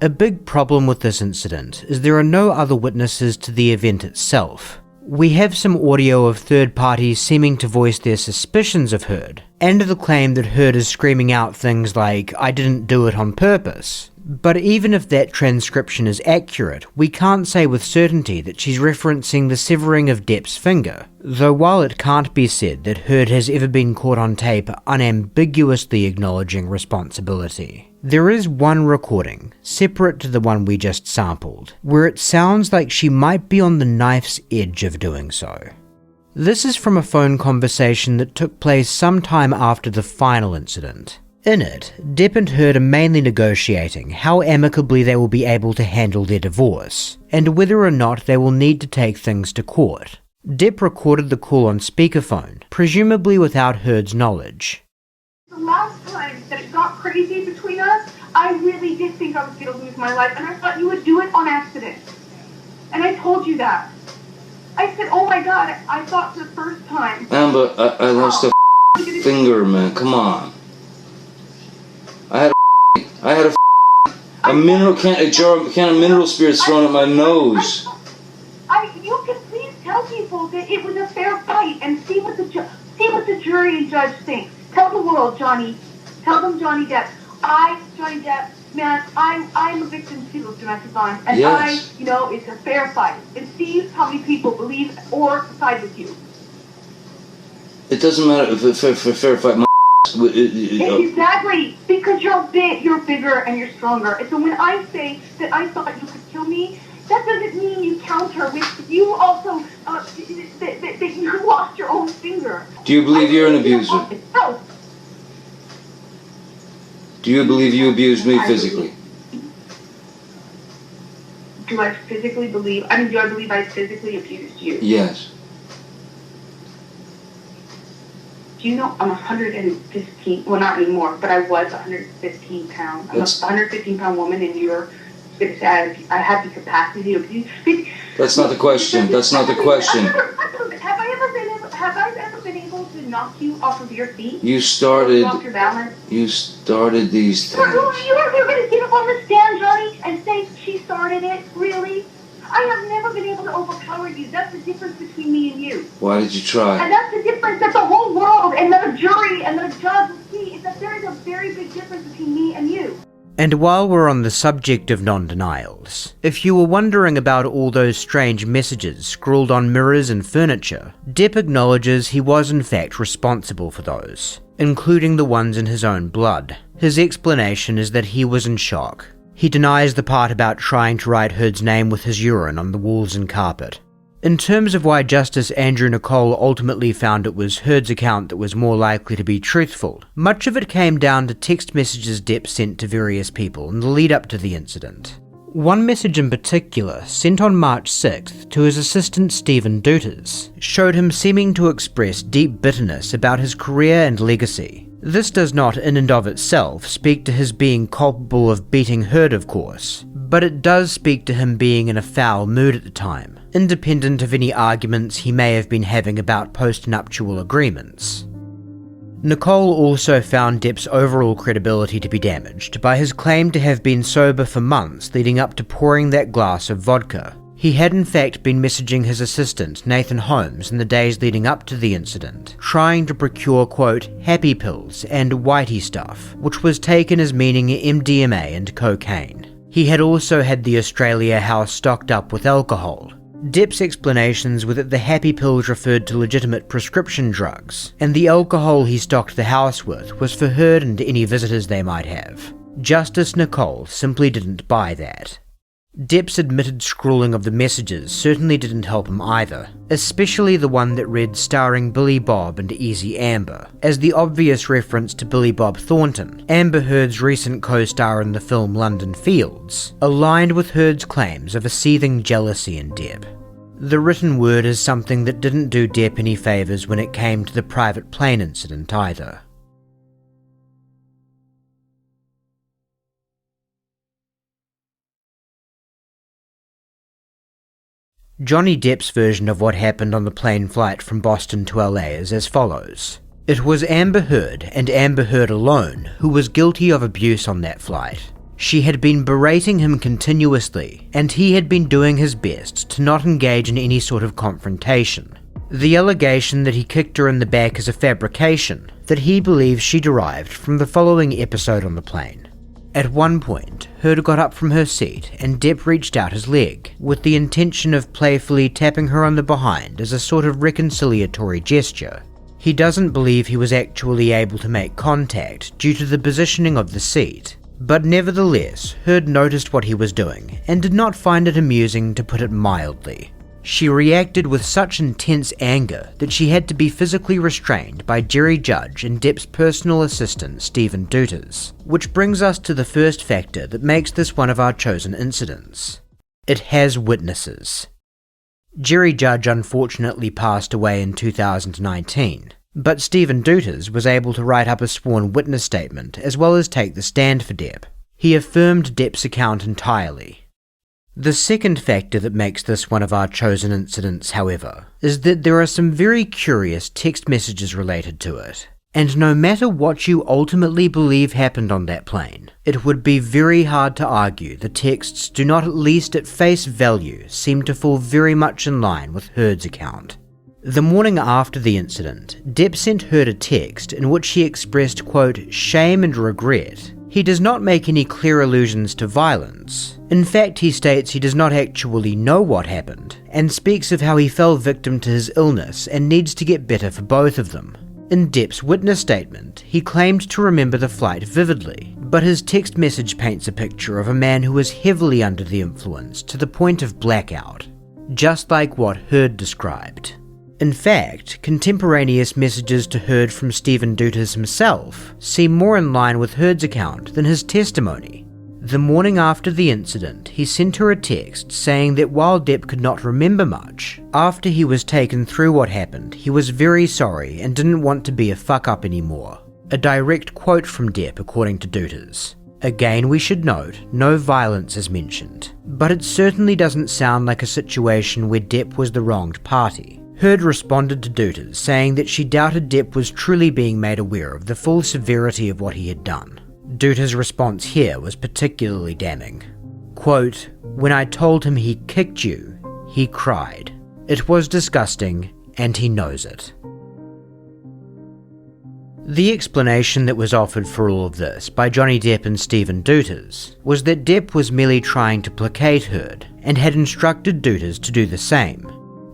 A big problem with this incident is there are no other witnesses to the event itself. We have some audio of third parties seeming to voice their suspicions of Heard, and the claim that Heard is screaming out things like, "I didn't do it on purpose." But even if that transcription is accurate, we can't say with certainty that she's referencing the severing of Depp's finger, though while it can't be said that Heard has ever been caught on tape unambiguously acknowledging responsibility, there is one recording, separate to the one we just sampled, where it sounds like she might be on the knife's edge of doing so. This is from a phone conversation that took place sometime after the final incident. In it, Depp and Heard are mainly negotiating how amicably they will be able to handle their divorce, and whether or not they will need to take things to court. Depp recorded the call on speakerphone, presumably without Heard's knowledge. The last time that it got crazy between us, I really did think I was going to lose my life, and I thought you would do it on accident. And I told you that. I said, oh my God, I thought the first time. Amber, I lost a finger, man. Come on. I had a mineral can of mineral spirits thrown at my nose. You can please tell people that it was a fair fight and see what the jury and judge think. Tell the world, Johnny. Tell them, Johnny Depp. Johnny Depp, man, I'm a victim too of domestic violence, and yes. It's a fair fight. And see how many people believe or side with you. It doesn't matter if it's a fair fight. Exactly, because you're bigger and you're stronger. And so when I say that I thought you could kill me, that doesn't mean you counter with you also that you lost your own finger. Do you believe you're an abuser? No. Do you believe you abused me physically? Do I physically believe? I mean, do I believe I physically abused you? Yes. Do you know I'm 115, well not anymore, but I was 115 pounds. I'm a 115-pound woman, and you're going to say I have the capacity to abuse. That's not the question. That's not the question. Have I ever been able to knock you off of your feet? You started. Off your balance? You started these things. You're going to get up on the stand, Johnny, and say she started it? Really? I have never been able to overpower you. That's the difference between me and you. Why did you try? And that's the difference that the whole world and the jury and the judge will see, is that there is a very big difference between me and you. And while we're on the subject of non-denials, if you were wondering about all those strange messages scrawled on mirrors and furniture, Depp acknowledges he was in fact responsible for those, including the ones in his own blood. His explanation is that he was in shock. He denies the part about trying to write Heard's name with his urine on the walls and carpet. In terms of why Justice Andrew Nicole ultimately found it was Heard's account that was more likely to be truthful, much of it came down to text messages Depp sent to various people in the lead up to the incident. One message in particular, sent on March 6th to his assistant Stephen Duters, showed him seeming to express deep bitterness about his career and legacy. This does not in and of itself speak to his being culpable of beating Heard, of course, but it does speak to him being in a foul mood at the time, independent of any arguments he may have been having about post-nuptial agreements. Nicole also found Depp's overall credibility to be damaged by his claim to have been sober for months leading up to pouring that glass of vodka. He had in fact been messaging his assistant, Nathan Holmes, in the days leading up to the incident, trying to procure, quote, happy pills and whitey stuff, which was taken as meaning MDMA and cocaine. He had also had the Australia house stocked up with alcohol. Depp's explanations were that the happy pills referred to legitimate prescription drugs, and the alcohol he stocked the house with was for Heard and any visitors they might have. Justice Nicole simply didn't buy that. Depp's admitted scrawling of the messages certainly didn't help him either, especially the one that read starring Billy Bob and Easy Amber, as the obvious reference to Billy Bob Thornton, Amber Heard's recent co-star in the film London Fields, aligned with Heard's claims of a seething jealousy in Depp. The written word is something that didn't do Depp any favours when it came to the private plane incident either. Johnny Depp's version of what happened on the plane flight from Boston to LA is as follows. It was Amber Heard, and Amber Heard alone, who was guilty of abuse on that flight. She had been berating him continuously, and he had been doing his best to not engage in any sort of confrontation. The allegation that he kicked her in the back is a fabrication that he believes she derived from the following episode on the plane. At one point, Heard got up from her seat and Depp reached out his leg, with the intention of playfully tapping her on the behind as a sort of reconciliatory gesture. He doesn't believe he was actually able to make contact due to the positioning of the seat, but nevertheless, Heard noticed what he was doing and did not find it amusing, to put it mildly. She reacted with such intense anger that she had to be physically restrained by Jerry Judge and Depp's personal assistant Stephen Duters, which brings us to the first factor that makes this one of our chosen incidents. It has witnesses. Jerry Judge unfortunately passed away in 2019, but Stephen Duters was able to write up a sworn witness statement as well as take the stand for Depp. He affirmed Depp's account entirely. The second factor that makes this one of our chosen incidents, however, is that there are some very curious text messages related to it. And no matter what you ultimately believe happened on that plane, it would be very hard to argue the texts do not, at least at face value, seem to fall very much in line with Heard's account. The morning after the incident, Depp sent Heard a text in which he expressed, quote, shame and regret. He does not make any clear allusions to violence. In fact, he states he does not actually know what happened, and speaks of how he fell victim to his illness and needs to get better for both of them. In Depp's witness statement, he claimed to remember the flight vividly, but his text message paints a picture of a man who was heavily under the influence to the point of blackout, just like what Heard described. In fact, contemporaneous messages to Heard from Stephen Duters himself seem more in line with Heard's account than his testimony. The morning after the incident, he sent her a text saying that while Depp could not remember much, after he was taken through what happened, he was very sorry and didn't want to be a fuck-up anymore. A direct quote from Depp according to Duters. Again, we should note, no violence is mentioned, but it certainly doesn't sound like a situation where Depp was the wronged party. Heard responded to Douters saying that she doubted Depp was truly being made aware of the full severity of what he had done. Douters' response here was particularly damning. Quote, "When I told him he kicked you, he cried. It was disgusting, and he knows it." The explanation that was offered for all of this by Johnny Depp and Stephen Douters was that Depp was merely trying to placate Heard and had instructed Douters to do the same.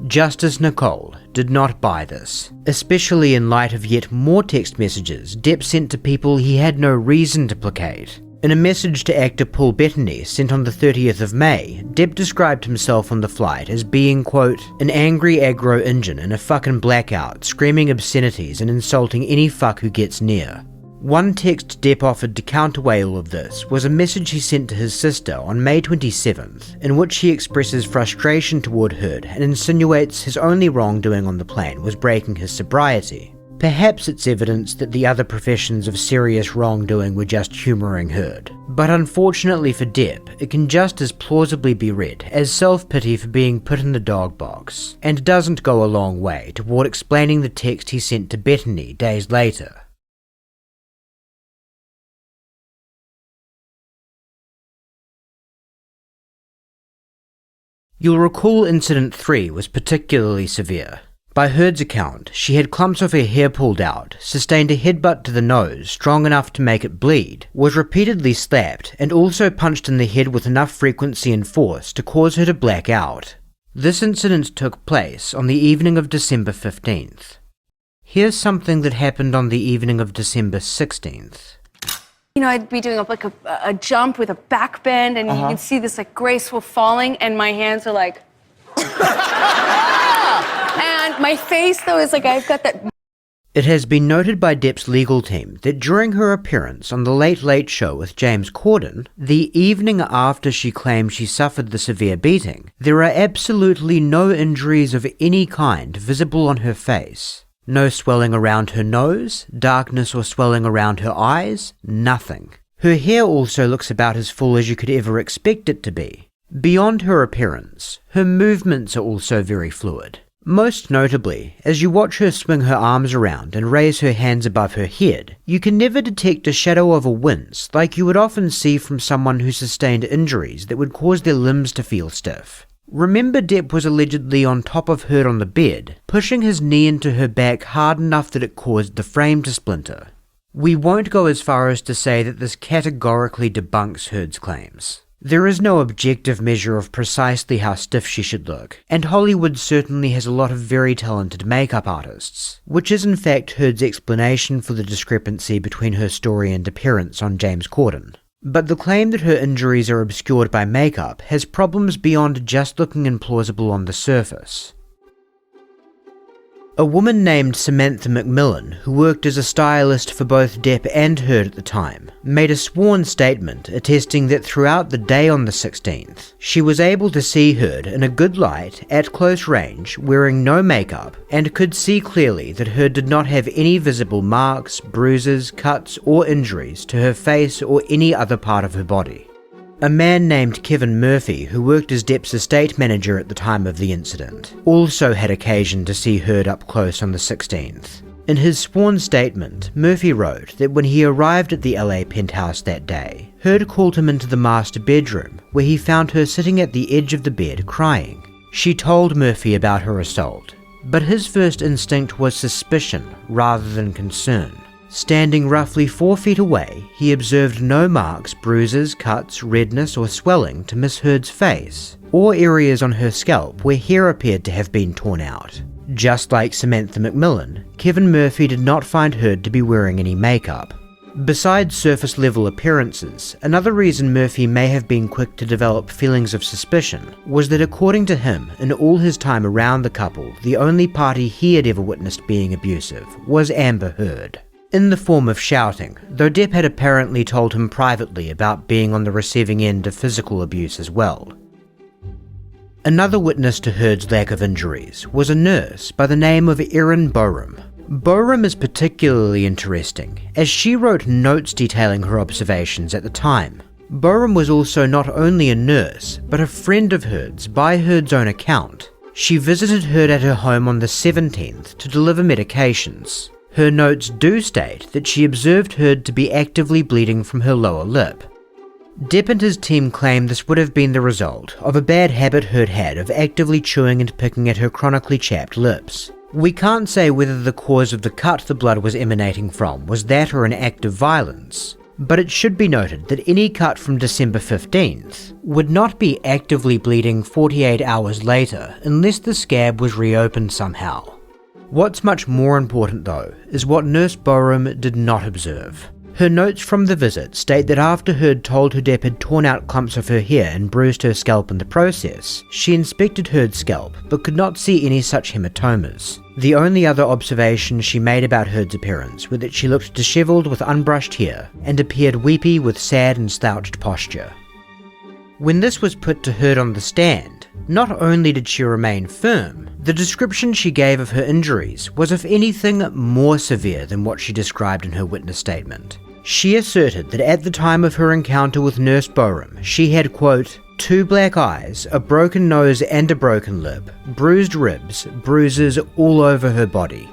Justice Nicole did not buy this, especially in light of yet more text messages Depp sent to people he had no reason to placate. In a message to actor Paul Bettany sent on the 30th of May, Depp described himself on the flight as being, quote, "an angry aggro Injun in a fucking blackout, screaming obscenities and insulting any fuck who gets near." One text Depp offered to counterweigh all of this was a message he sent to his sister on May 27th, in which he expresses frustration toward Heard and insinuates his only wrongdoing on the plane was breaking his sobriety. Perhaps it's evidence that the other professions of serious wrongdoing were just humouring Heard. But unfortunately for Depp, it can just as plausibly be read as self-pity for being put in the dog box, and doesn't go a long way toward explaining the text he sent to Bettany days later. You'll recall Incident 3 was particularly severe. By Heard's account, she had clumps of her hair pulled out, sustained a headbutt to the nose strong enough to make it bleed, was repeatedly slapped, and also punched in the head with enough frequency and force to cause her to black out. This incident took place on the evening of December 15th. Here's something that happened on the evening of December 16th. You know, I'd be doing a jump with a back bend, and you can see this like graceful falling, and my hands are like... And my face, though, is like I've got that... It has been noted by Depp's legal team that during her appearance on The Late Late Show with James Corden, the evening after she claimed she suffered the severe beating, there are absolutely no injuries of any kind visible on her face. No swelling around her nose, darkness or swelling around her eyes, nothing. Her hair also looks about as full as you could ever expect it to be. Beyond her appearance, her movements are also very fluid. Most notably, as you watch her swing her arms around and raise her hands above her head, you can never detect a shadow of a wince like you would often see from someone who sustained injuries that would cause their limbs to feel stiff. Remember, Depp was allegedly on top of Heard on the bed, pushing his knee into her back hard enough that it caused the frame to splinter. We won't go as far as to say that this categorically debunks Heard's claims. There is no objective measure of precisely how stiff she should look, and Hollywood certainly has a lot of very talented makeup artists, which is in fact Heard's explanation for the discrepancy between her story and appearance on James Corden. But the claim that her injuries are obscured by makeup has problems beyond just looking implausible on the surface. A woman named Samantha McMillan, who worked as a stylist for both Depp and Heard at the time, made a sworn statement attesting that throughout the day on the 16th, she was able to see Heard in a good light, at close range, wearing no makeup, and could see clearly that Heard did not have any visible marks, bruises, cuts, or injuries to her face or any other part of her body. A man named Kevin Murphy, who worked as Depp's estate manager at the time of the incident, also had occasion to see Heard up close on the 16th. In his sworn statement, Murphy wrote that when he arrived at the LA penthouse that day, Heard called him into the master bedroom, where he found her sitting at the edge of the bed crying. She told Murphy about her assault, but his first instinct was suspicion rather than concern. Standing roughly 4 feet away, he observed no marks, bruises, cuts, redness, or swelling to Miss Heard's face, or areas on her scalp where hair appeared to have been torn out. Just like Samantha McMillan, Kevin Murphy did not find Heard to be wearing any makeup. Besides surface-level appearances, another reason Murphy may have been quick to develop feelings of suspicion was that according to him, in all his time around the couple, the only party he had ever witnessed being abusive was Amber Heard. In the form of shouting, though Depp had apparently told him privately about being on the receiving end of physical abuse as well. Another witness to Heard's lack of injuries was a nurse by the name of Erin Borum. Borum is particularly interesting, as she wrote notes detailing her observations at the time. Borum was also not only a nurse, but a friend of Heard's by Heard's own account. She visited Heard at her home on the 17th to deliver medications. Her notes do state that she observed Heard to be actively bleeding from her lower lip. Depp and his team claim this would have been the result of a bad habit Heard had of actively chewing and picking at her chronically chapped lips. We can't say whether the cause of the cut the blood was emanating from was that or an act of violence, but it should be noted that any cut from December 15th would not be actively bleeding 48 hours later unless the scab was reopened somehow. What's much more important though is what Nurse Borum did not observe. Her notes from the visit state that after Heard told her Depp had torn out clumps of her hair and bruised her scalp in the process, she inspected Heard's scalp but could not see any such hematomas. The only other observations she made about Heard's appearance were that she looked dishevelled with unbrushed hair and appeared weepy with sad and slouched posture. When this was put to Heard on the stand, not only did she remain firm, the description she gave of her injuries was if anything more severe than what she described in her witness statement. She asserted that at the time of her encounter with Nurse Borum, she had, quote, 2 black eyes, a broken nose and a broken lip, bruised ribs, bruises all over her body.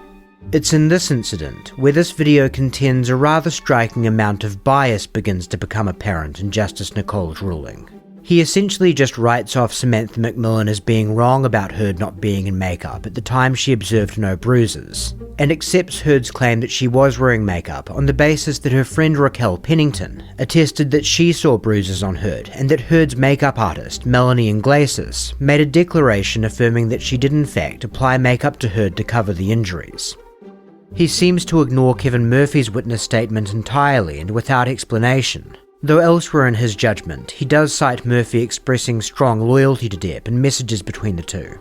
It's in this incident where this video contends a rather striking amount of bias begins to become apparent in Justice Nicole's ruling. He essentially just writes off Samantha McMillan as being wrong about Heard not being in makeup at the time she observed no bruises, and accepts Heard's claim that she was wearing makeup on the basis that her friend Raquel Pennington attested that she saw bruises on Heard and that Heard's makeup artist, Melanie Iglesias, made a declaration affirming that she did in fact apply makeup to Heard to cover the injuries. He seems to ignore Kevin Murphy's witness statement entirely and without explanation, though elsewhere in his judgment, he does cite Murphy expressing strong loyalty to Depp and messages between the two.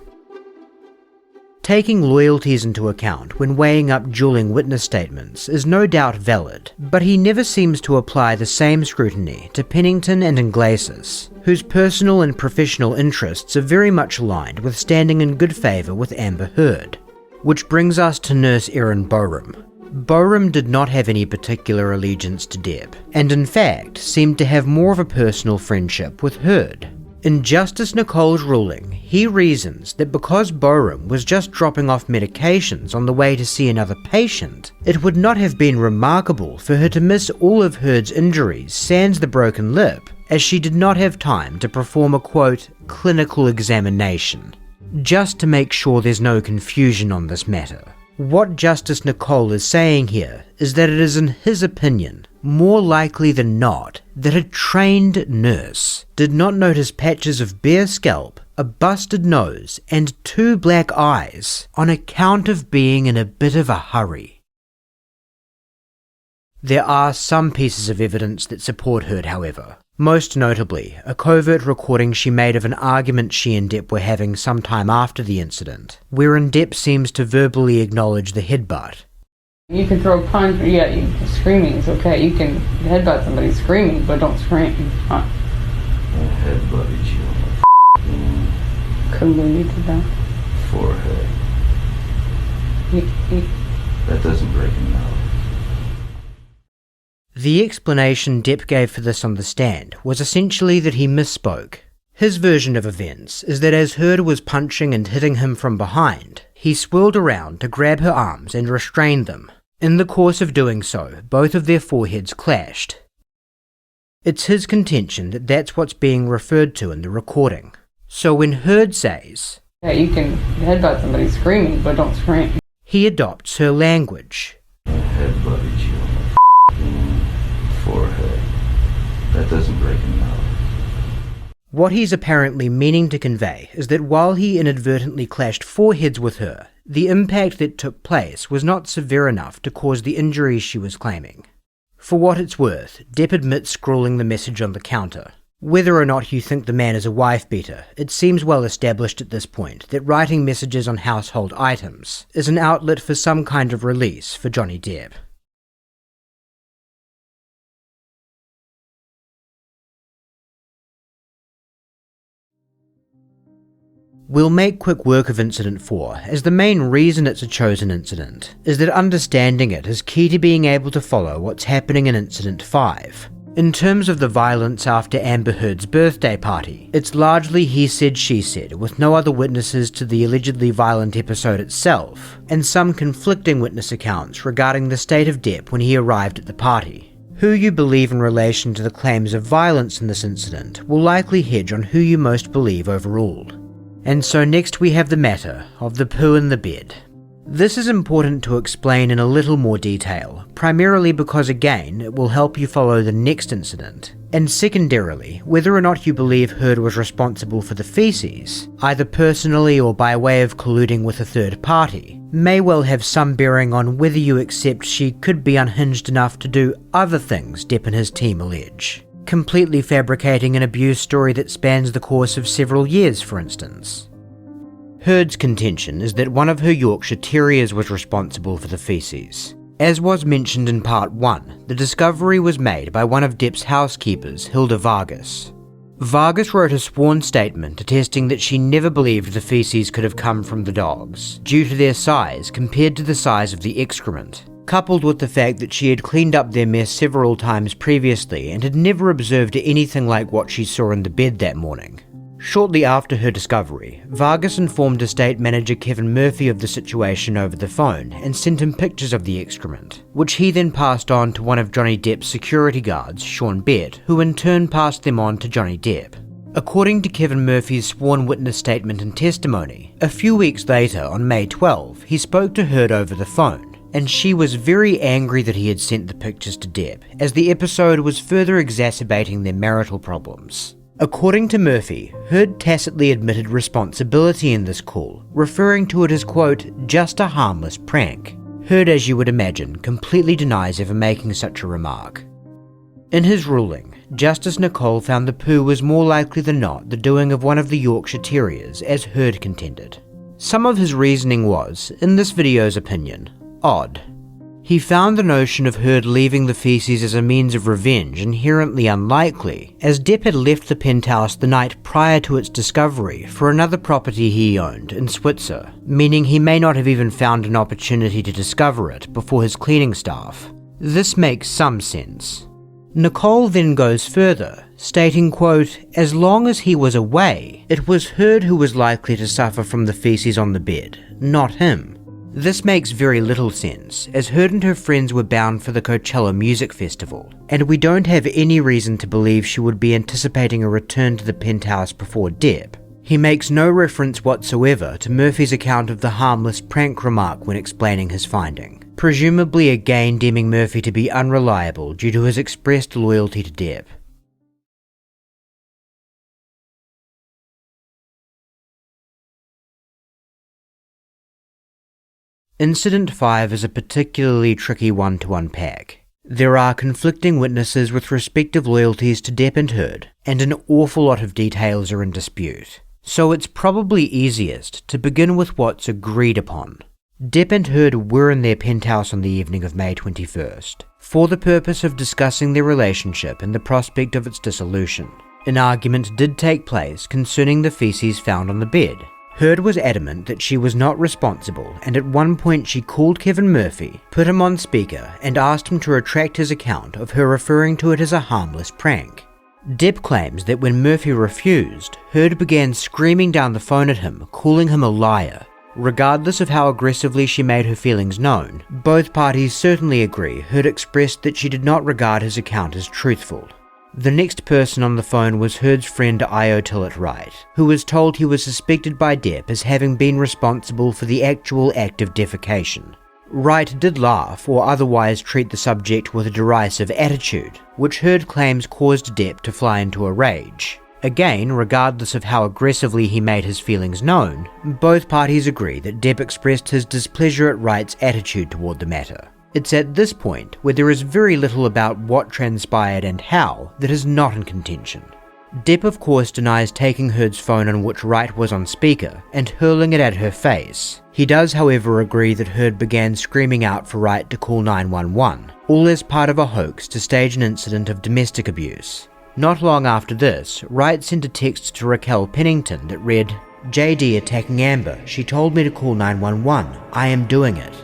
Taking loyalties into account when weighing up dueling witness statements is no doubt valid, but he never seems to apply the same scrutiny to Pennington and Iglesias, whose personal and professional interests are very much aligned with standing in good favour with Amber Heard. Which brings us to Nurse Erin Borum. Borum did not have any particular allegiance to Depp, and in fact seemed to have more of a personal friendship with Heard. In Justice Nicole's ruling, he reasons that because Borum was just dropping off medications on the way to see another patient, it would not have been remarkable for her to miss all of Heard's injuries sans the broken lip, as she did not have time to perform a, quote, clinical examination. Just to make sure there's no confusion on this matter, what Justice Nicole is saying here is that it is, in his opinion, more likely than not that a trained nurse did not notice patches of bare scalp, a busted nose, and 2 black eyes on account of being in a bit of a hurry. There are some pieces of evidence that support Heard, however. Most notably, a covert recording she made of an argument she and Depp were having sometime after the incident, wherein Depp seems to verbally acknowledge the headbutt. You can throw a punch, screaming is okay. You can headbutt somebody screaming, but don't scream. Huh? I headbutted you on the Couldn't believe you did that. forehead. That doesn't break a nose. The explanation Depp gave for this on the stand was essentially that he misspoke. His version of events is that as Heard was punching and hitting him from behind, he swirled around to grab her arms and restrain them. In the course of doing so, both of their foreheads clashed. It's his contention that that's what's being referred to in the recording. So when Heard says, "Yeah, you can headbutt somebody screaming, but don't scream," he adopts her language. I headbutted you on the forehead. That doesn't break a nose. What he's apparently meaning to convey is that while he inadvertently clashed foreheads with her, the impact that took place was not severe enough to cause the injuries she was claiming. For what it's worth, Depp admits scrawling the message on the counter. Whether or not you think the man is a wife-beater, it seems well established at this point that writing messages on household items is an outlet for some kind of release for Johnny Depp. We'll make quick work of Incident 4, as the main reason it's a chosen incident is that understanding it is key to being able to follow what's happening in Incident 5. In terms of the violence after Amber Heard's birthday party, it's largely he said she said, with no other witnesses to the allegedly violent episode itself, and some conflicting witness accounts regarding the state of Depp when he arrived at the party. Who you believe in relation to the claims of violence in this incident will likely hedge on who you most believe overall. And so next we have the matter of the poo in the bed. This is important to explain in a little more detail, primarily because again it will help you follow the next incident, and secondarily whether or not you believe Heard was responsible for the feces, either personally or by way of colluding with a third party, may well have some bearing on whether you accept she could be unhinged enough to do other things Depp and his team allege, completely fabricating an abuse story that spans the course of several years, for instance. Heard's contention is that one of her Yorkshire Terriers was responsible for the feces. As was mentioned in part 1, the discovery was made by one of Depp's housekeepers, Hilda Vargas. Vargas wrote a sworn statement attesting that she never believed the feces could have come from the dogs, due to their size compared to the size of the excrement, coupled with the fact that she had cleaned up their mess several times previously and had never observed anything like what she saw in the bed that morning. Shortly after her discovery, Vargas informed estate manager Kevin Murphy of the situation over the phone and sent him pictures of the excrement, which he then passed on to one of Johnny Depp's security guards, Sean Bett, who in turn passed them on to Johnny Depp. According to Kevin Murphy's sworn witness statement and testimony, a few weeks later, on May 12, he spoke to Heard over the phone, and she was very angry that he had sent the pictures to Depp, as the episode was further exacerbating their marital problems. According to Murphy, Heard tacitly admitted responsibility in this call, referring to it as, quote, just a harmless prank. Heard, as you would imagine, completely denies ever making such a remark. In his ruling, Justice Nicole found the poo was more likely than not the doing of one of the Yorkshire Terriers, as Heard contended. Some of his reasoning was, in this video's opinion, odd. He found the notion of Heard leaving the feces as a means of revenge inherently unlikely, as Depp had left the penthouse the night prior to its discovery for another property he owned in Switzerland, meaning he may not have even found an opportunity to discover it before his cleaning staff. This makes some sense. Nicole then goes further, stating, quote, as long as he was away, it was Heard who was likely to suffer from the feces on the bed, not him. This makes very little sense, as Heard and her friends were bound for the Coachella Music Festival, and we don't have any reason to believe she would be anticipating a return to the penthouse before Depp. He makes no reference whatsoever to Murphy's account of the harmless prank remark when explaining his finding, presumably again deeming Murphy to be unreliable due to his expressed loyalty to Depp. Incident 5 is a particularly tricky one to unpack. There are conflicting witnesses with respective loyalties to Depp and Heard, and an awful lot of details are in dispute. So it's probably easiest to begin with what's agreed upon. Depp and Heard were in their penthouse on the evening of May 21st, for the purpose of discussing their relationship and the prospect of its dissolution. An argument did take place concerning the feces found on the bed. Heard was adamant that she was not responsible, and at one point she called Kevin Murphy, put him on speaker, and asked him to retract his account of her referring to it as a harmless prank. Depp claims that when Murphy refused, Heard began screaming down the phone at him, calling him a liar. Regardless of how aggressively she made her feelings known, both parties certainly agree Heard expressed that she did not regard his account as truthful. The next person on the phone was Heard's friend Io Tillett-Wright, who was told he was suspected by Depp as having been responsible for the actual act of defecation. Wright did laugh or otherwise treat the subject with a derisive attitude, which Heard claims caused Depp to fly into a rage. Again, regardless of how aggressively he made his feelings known, both parties agree that Depp expressed his displeasure at Wright's attitude toward the matter. It's at this point, where there is very little about what transpired and how, that is not in contention. Depp of course denies taking Heard's phone on which Wright was on speaker and hurling it at her face. He does however agree that Heard began screaming out for Wright to call 911, all as part of a hoax to stage an incident of domestic abuse. Not long after this, Wright sent a text to Raquel Pennington that read, JD attacking Amber, she told me to call 911, I am doing it.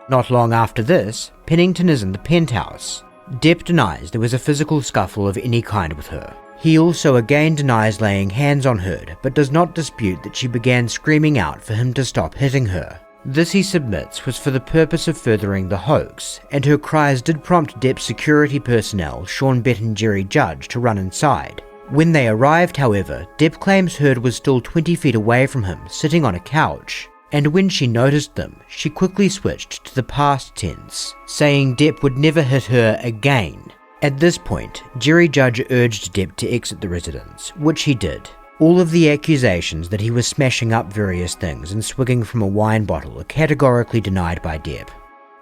Not long after this, Pennington is in the penthouse. Depp denies there was a physical scuffle of any kind with her. He also again denies laying hands on Heard, but does not dispute that she began screaming out for him to stop hitting her. This, he submits, was for the purpose of furthering the hoax, and her cries did prompt Depp's security personnel, Sean Bett and Jerry Judge, to run inside. When they arrived, however, Depp claims Heard was still 20 feet away from him, sitting on a couch, and when she noticed them, she quickly switched to the past tense, saying Depp would never hit her again. At this point, Jerry Judge urged Depp to exit the residence, which he did. All of the accusations that he was smashing up various things and swigging from a wine bottle are categorically denied by Depp.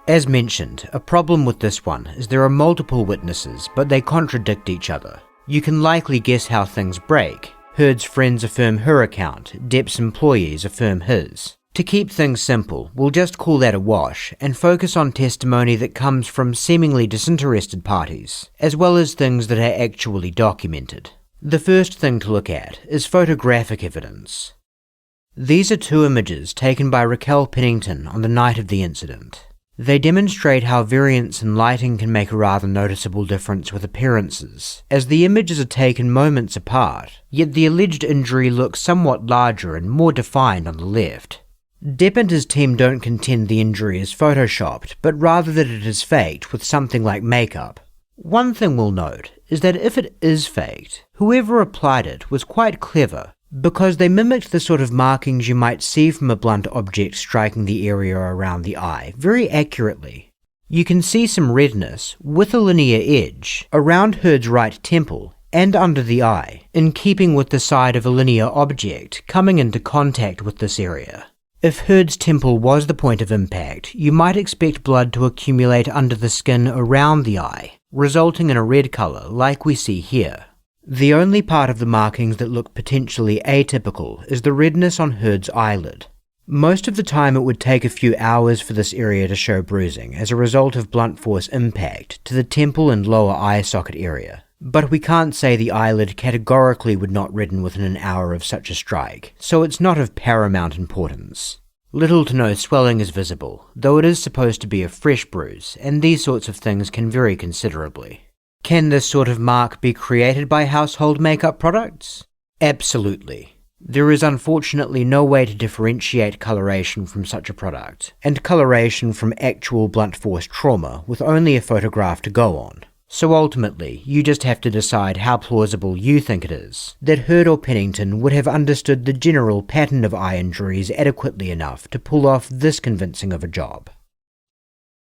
As mentioned, a problem with this one is there are multiple witnesses, but they contradict each other. You can likely guess how things break. Heard's friends affirm her account, Depp's employees affirm his. To keep things simple, we'll just call that a wash and focus on testimony that comes from seemingly disinterested parties, as well as things that are actually documented. The first thing to look at is photographic evidence. These are two images taken by Raquel Pennington on the night of the incident. They demonstrate how variance in lighting can make a rather noticeable difference with appearances, as the images are taken moments apart, yet the alleged injury looks somewhat larger and more defined on the left. Depp and his team don't contend the injury is photoshopped, but rather that it is faked with something like makeup. One thing we'll note is that if it is faked, whoever applied it was quite clever, because they mimicked the sort of markings you might see from a blunt object striking the area around the eye very accurately. You can see some redness, with a linear edge, around Heard's right temple and under the eye, in keeping with the side of a linear object coming into contact with this area. If Heard's temple was the point of impact, you might expect blood to accumulate under the skin around the eye, resulting in a red colour like we see here. The only part of the markings that look potentially atypical is the redness on Heard's eyelid. Most of the time it would take a few hours for this area to show bruising as a result of blunt force impact to the temple and lower eye socket area. But we can't say the eyelid categorically would not redden within an hour of such a strike, so it's not of paramount importance. Little to no swelling is visible, though it is supposed to be a fresh bruise, and these sorts of things can vary considerably. Can this sort of mark be created by household makeup products? Absolutely. There is unfortunately no way to differentiate coloration from such a product, and coloration from actual blunt force trauma with only a photograph to go on. So ultimately, you just have to decide how plausible you think it is that Heard or Pennington would have understood the general pattern of eye injuries adequately enough to pull off this convincing of a job.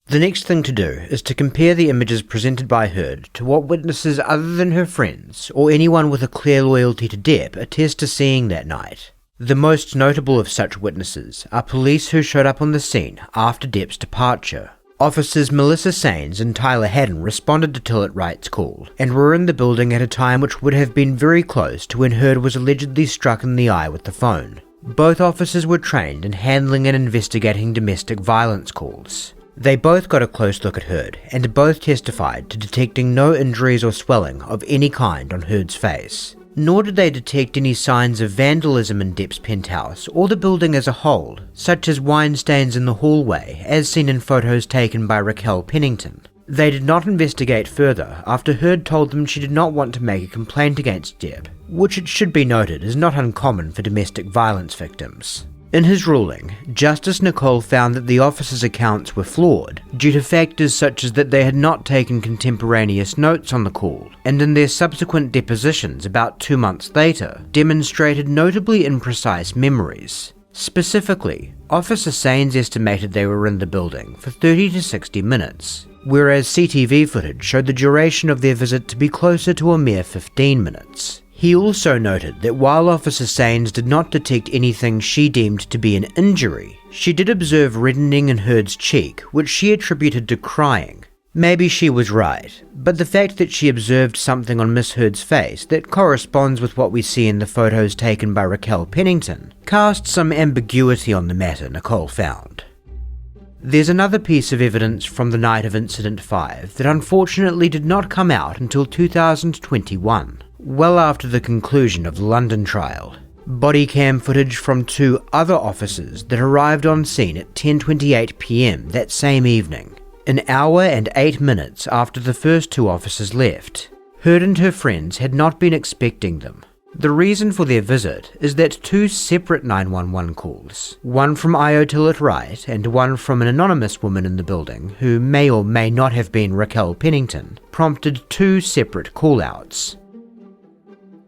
The next thing to do is to compare the images presented by Heard to what witnesses other than her friends, or anyone with a clear loyalty to Depp, attest to seeing that night. The most notable of such witnesses are police who showed up on the scene after Depp's departure. Officers Melissa Sains and Tyler Haddon responded to Tillit Wright's call, and were in the building at a time which would have been very close to when Heard was allegedly struck in the eye with the phone. Both officers were trained in handling and investigating domestic violence calls. They both got a close look at Heard, and both testified to detecting no injuries or swelling of any kind on Heard's face. Nor did they detect any signs of vandalism in Depp's penthouse or the building as a whole, such as wine stains in the hallway, as seen in photos taken by Raquel Pennington. They did not investigate further after Heard told them she did not want to make a complaint against Depp, which it should be noted is not uncommon for domestic violence victims. In his ruling, Justice Nicole found that the officers' accounts were flawed due to factors such as that they had not taken contemporaneous notes on the call, and in their subsequent depositions about 2 months later, demonstrated notably imprecise memories. Specifically, Officer Sains estimated they were in the building for 30 to 60 minutes, whereas CTV footage showed the duration of their visit to be closer to a mere 15 minutes. He also noted that while Officer Sains did not detect anything she deemed to be an injury, she did observe reddening in Heard's cheek, which she attributed to crying. Maybe she was right, but the fact that she observed something on Miss Heard's face that corresponds with what we see in the photos taken by Raquel Pennington cast some ambiguity on the matter, Nicole found. There's another piece of evidence from the night of Incident 5 that unfortunately did not come out until 2021. Well after the conclusion of the London trial. Body cam footage from 2 other officers that arrived on scene at 10:28 PM that same evening. An hour and 8 minutes after the first two officers left, Heard and her friends had not been expecting them. The reason for their visit is that two separate 911 calls, one from Io Tillett Wright and one from an anonymous woman in the building who may or may not have been Raquel Pennington, prompted two separate call-outs.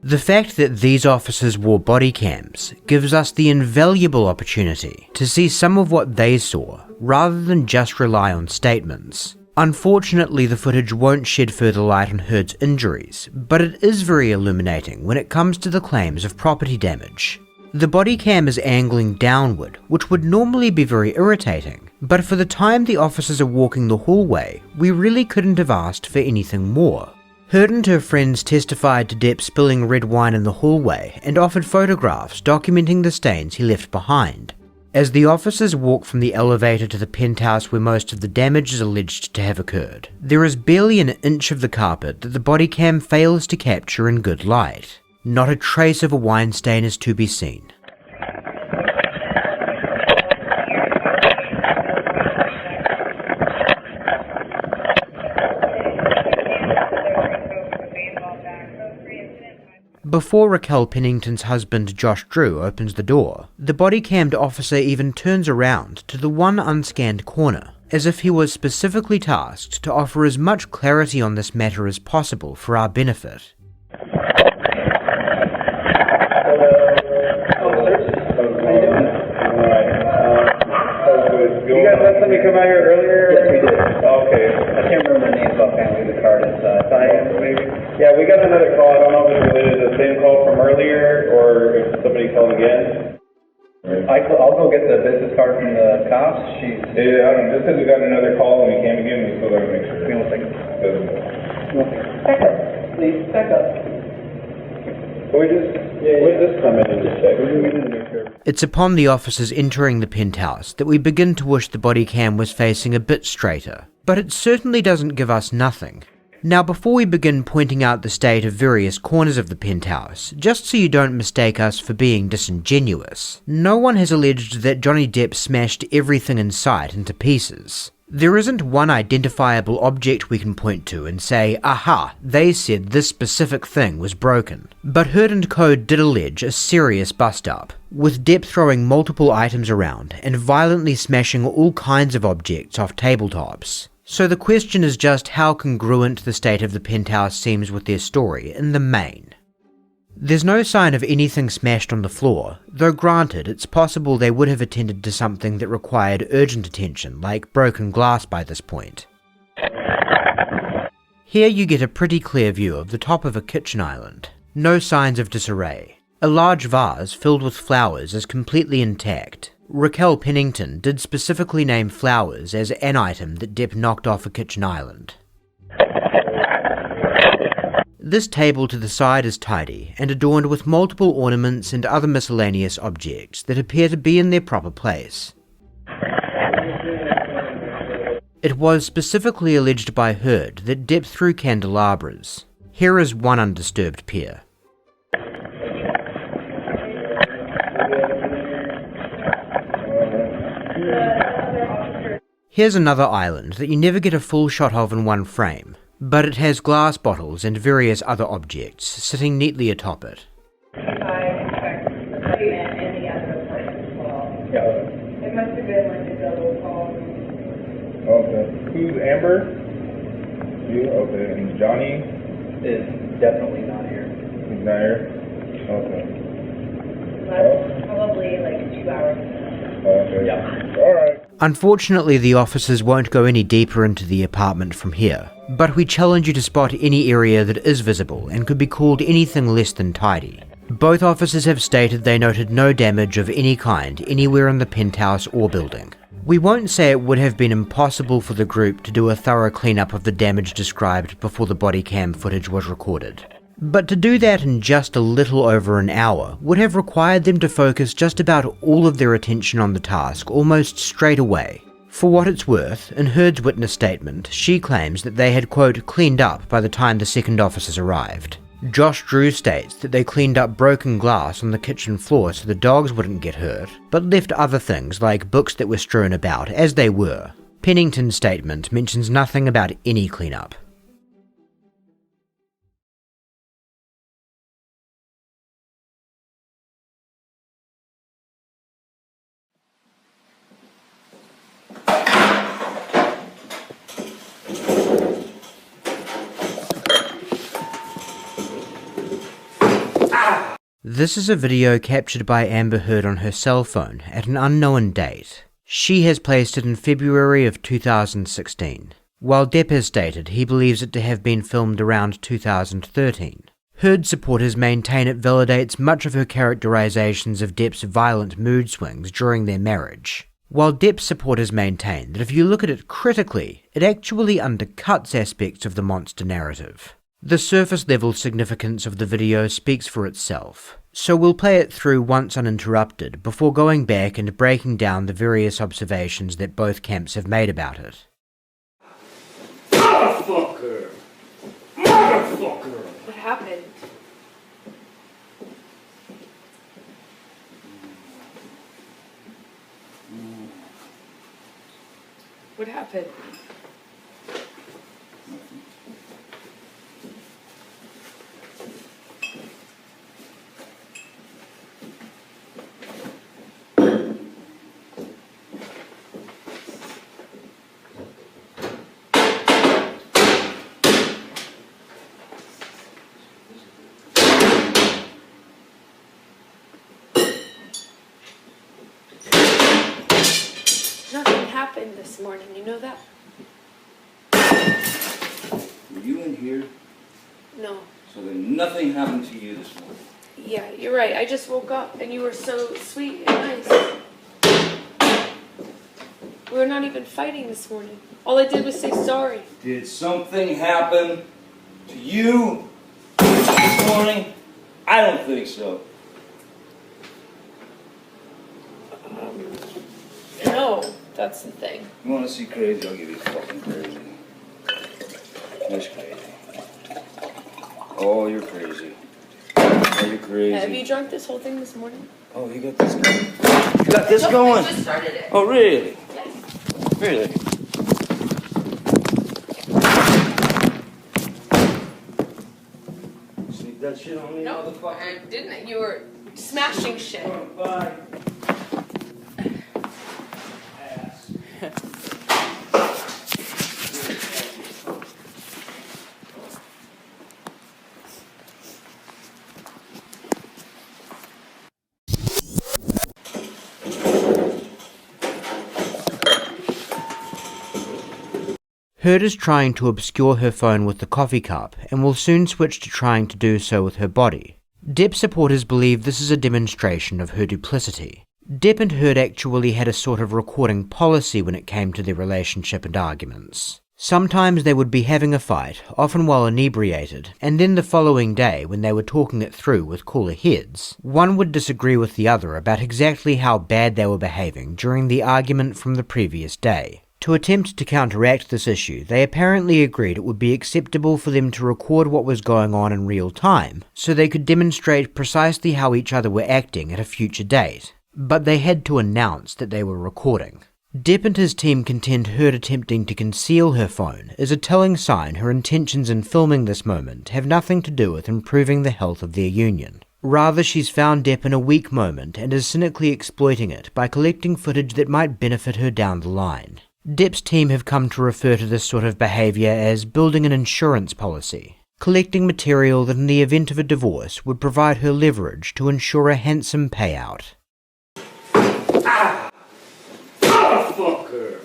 The fact that these officers wore body cams gives us the invaluable opportunity to see some of what they saw rather than just rely on statements. Unfortunately, the footage won't shed further light on Heard's injuries, but it is very illuminating when it comes to the claims of property damage. The body cam is angling downward, which would normally be very irritating, but for the time the officers are walking the hallway, we really couldn't have asked for anything more. Heard and her friends testified to Depp spilling red wine in the hallway and offered photographs documenting the stains he left behind. As the officers walk from the elevator to the penthouse where most of the damage is alleged to have occurred, there is barely an inch of the carpet that the body cam fails to capture in good light. Not a trace of a wine stain is to be seen. Before Raquel Pennington's husband Josh Drew opens the door, the body-cammed officer even turns around to the one unscanned corner, as if he was specifically tasked to offer as much clarity on this matter as possible for our benefit. You guys let somebody come out here earlier? Yes, we did. Oh, okay. I can't remember the names offhand. The card inside. Maybe. Yeah, we got another call. I don't know if it's related to the same call from earlier or if somebody called again. I'll go get the business card from the cops. Yeah, I don't know. Just because we got another call and we came again, we still got to make sure. Give me 1 second. Back up. Please, back up. We'll just come in and just check. We need to make sure. It's upon the officers entering the penthouse that we begin to wish the body cam was facing a bit straighter, but it certainly doesn't give us nothing. Now, before we begin pointing out the state of various corners of the penthouse, just so you don't mistake us for being disingenuous, no one has alleged that Johnny Depp smashed everything in sight into pieces. There isn't one identifiable object we can point to and say, aha, they said this specific thing was broken. But Heard and Co. did allege a serious bust-up, with Depp throwing multiple items around and violently smashing all kinds of objects off tabletops. So the question is just how congruent the state of the penthouse seems with their story in the main. There's no sign of anything smashed on the floor, though granted it's possible they would have attended to something that required urgent attention, like broken glass by this point. Here you get a pretty clear view of the top of a kitchen island. No signs of disarray. A large vase filled with flowers is completely intact. Raquel Pennington did specifically name flowers as an item that Depp knocked off a kitchen island. This table to the side is tidy and adorned with multiple ornaments and other miscellaneous objects that appear to be in their proper place. It was specifically alleged by Heard that Depp threw candelabras. Here is one undisturbed pair. Here's another island that you never get a full shot of in one frame, but it has glass bottles and various other objects sitting neatly atop it. It must have been like a double call. Okay. Who's Amber? You? Okay. And Johnny? Is definitely not here. He's not here? Okay. That's probably like 2 hours ago. Okay. Yeah. Alright. Unfortunately, the officers won't go any deeper into the apartment from here, but we challenge you to spot any area that is visible and could be called anything less than tidy. Both officers have stated they noted no damage of any kind anywhere in the penthouse or building. We won't say it would have been impossible for the group to do a thorough cleanup of the damage described before the body cam footage was recorded. But to do that in just a little over an hour would have required them to focus just about all of their attention on the task almost straight away. For what it's worth, in Heard's witness statement, she claims that they had, quote, cleaned up by the time the second officers arrived. Josh Drew states that they cleaned up broken glass on the kitchen floor so the dogs wouldn't get hurt, but left other things like books that were strewn about as they were. Pennington's statement mentions nothing about any cleanup. This is a video captured by Amber Heard on her cell phone at an unknown date. She has placed it in February of 2016, while Depp has stated he believes it to have been filmed around 2013. Heard supporters maintain it validates much of her characterizations of Depp's violent mood swings during their marriage, while Depp supporters maintain that if you look at it critically, it actually undercuts aspects of the monster narrative. The surface-level significance of the video speaks for itself, so we'll play it through once uninterrupted before going back and breaking down the various observations that both camps have made about it. Motherfucker! Motherfucker! What happened? What happened? Nothing happened this morning, you know that? Were you in here? No. So then nothing happened to you this morning. Yeah, you're right. I just woke up and you were so sweet and nice. We were not even fighting this morning. All I did was say sorry. Did something happen to you this morning? I don't think so. No, that's the thing. You want to see crazy? I'll give you fucking crazy. That's crazy. Oh, you're crazy. Oh, you're crazy. Have you drunk this whole thing this morning? Oh, you got this going. You got this going? I just started it. Oh, really? Yes. Really? Sneak that shit on me, No, motherfucker. I didn't. You were smashing shit. Oh, bye. Heard is trying to obscure her phone with the coffee cup and will soon switch to trying to do so with her body. Depp supporters believe this is a demonstration of her duplicity. Depp and Heard actually had a sort of recording policy when it came to their relationship and arguments. Sometimes they would be having a fight, often while inebriated, and then the following day when they were talking it through with cooler heads, one would disagree with the other about exactly how bad they were behaving during the argument from the previous day. To attempt to counteract this issue, they apparently agreed it would be acceptable for them to record what was going on in real time, so they could demonstrate precisely how each other were acting at a future date. But they had to announce that they were recording. Depp and his team contend Heard attempting to conceal her phone is a telling sign her intentions in filming this moment have nothing to do with improving the health of their union. Rather, she's found Depp in a weak moment and is cynically exploiting it by collecting footage that might benefit her down the line. Depp's team have come to refer to this sort of behaviour as building an insurance policy, collecting material that in the event of a divorce would provide her leverage to ensure a handsome payout. Ah! Motherfucker!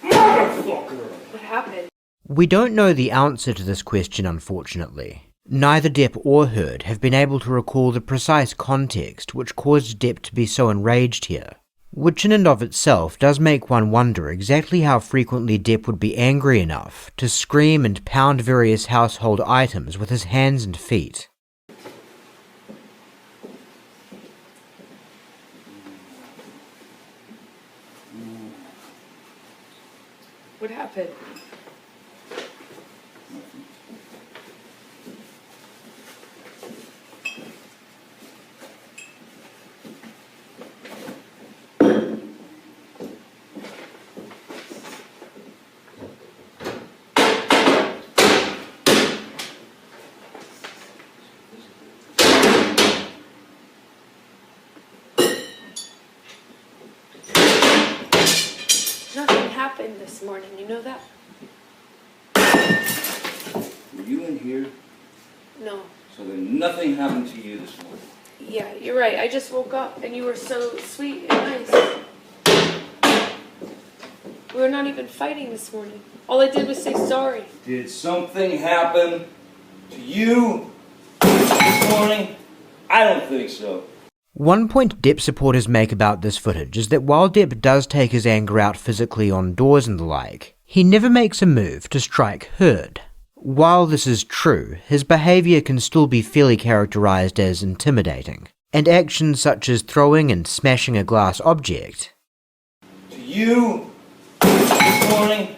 Motherfucker! What happened? We don't know the answer to this question, unfortunately. Neither Depp or Heard have been able to recall the precise context which caused Depp to be so enraged here, which in and of itself does make one wonder exactly how frequently Depp would be angry enough to scream and pound various household items with his hands and feet. What happened? happened this morning. You know that? Were you in here? No. So then nothing happened to you this morning? Yeah, you're right. I just woke up and you were so sweet and nice. We were not even fighting this morning. All I did was say sorry. Did something happen to you this morning? I don't think so. One point Depp supporters make about this footage is that while Depp does take his anger out physically on doors and the like, he never makes a move to strike Heard. While this is true, his behaviour can still be fairly characterised as intimidating, and actions such as throwing and smashing a glass object To you this morning?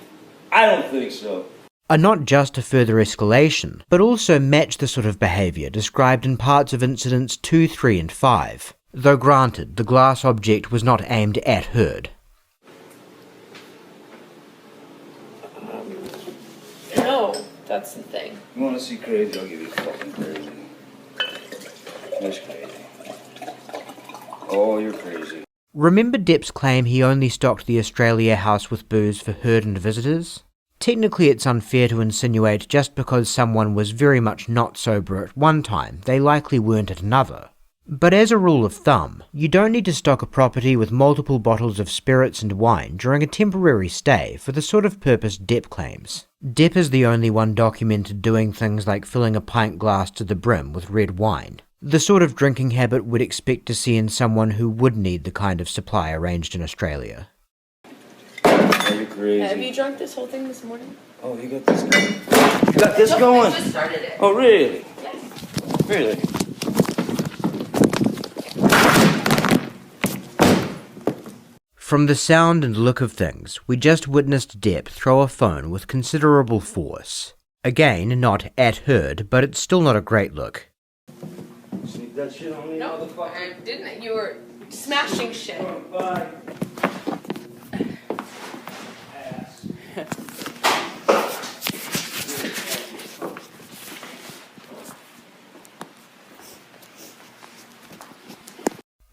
I don't think so. are not just a further escalation, but also match the sort of behaviour described in parts of incidents 2, 3 and 5, though granted the glass object was not aimed at Heard. No, that's the thing. You want to see crazy? I'll give you fucking crazy. That's crazy. Oh, you're crazy. Remember Depp's claim he only stocked the Australia house with booze for Heard and visitors? Technically it's unfair to insinuate just because someone was very much not sober at one time, they likely weren't at another. But as a rule of thumb, you don't need to stock a property with multiple bottles of spirits and wine during a temporary stay for the sort of purpose Depp claims. Depp is the only one documented doing things like filling a pint glass to the brim with red wine, the sort of drinking habit we'd expect to see in someone who would need the kind of supply arranged in Australia. Oh, you're crazy. Have you drunk this whole thing this morning? Oh, you got this going? You got this going? I just started it. Oh, really? Yes. Really? From the sound and look of things, we just witnessed Depp throw a phone with considerable force. Again, not at Heard, but it's still not a great look. Sneak that shit on me, No, motherfucker. I didn't. You were smashing shit. Bye.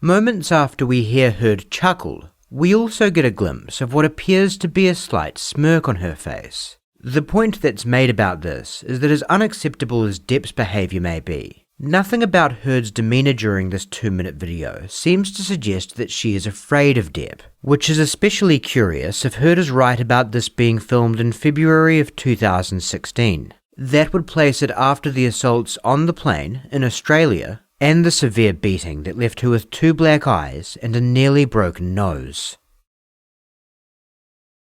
Moments after we hear Heard chuckle, we also get a glimpse of what appears to be a slight smirk on her face. The point that's made about this is that as unacceptable as Depp's behaviour may be, nothing about Heard's demeanour during this 2-minute video seems to suggest that she is afraid of Depp, which is especially curious if Heard is right about this being filmed in February of 2016. That would place it after the assaults on the plane in Australia and the severe beating that left her with 2 black eyes and a nearly broken nose.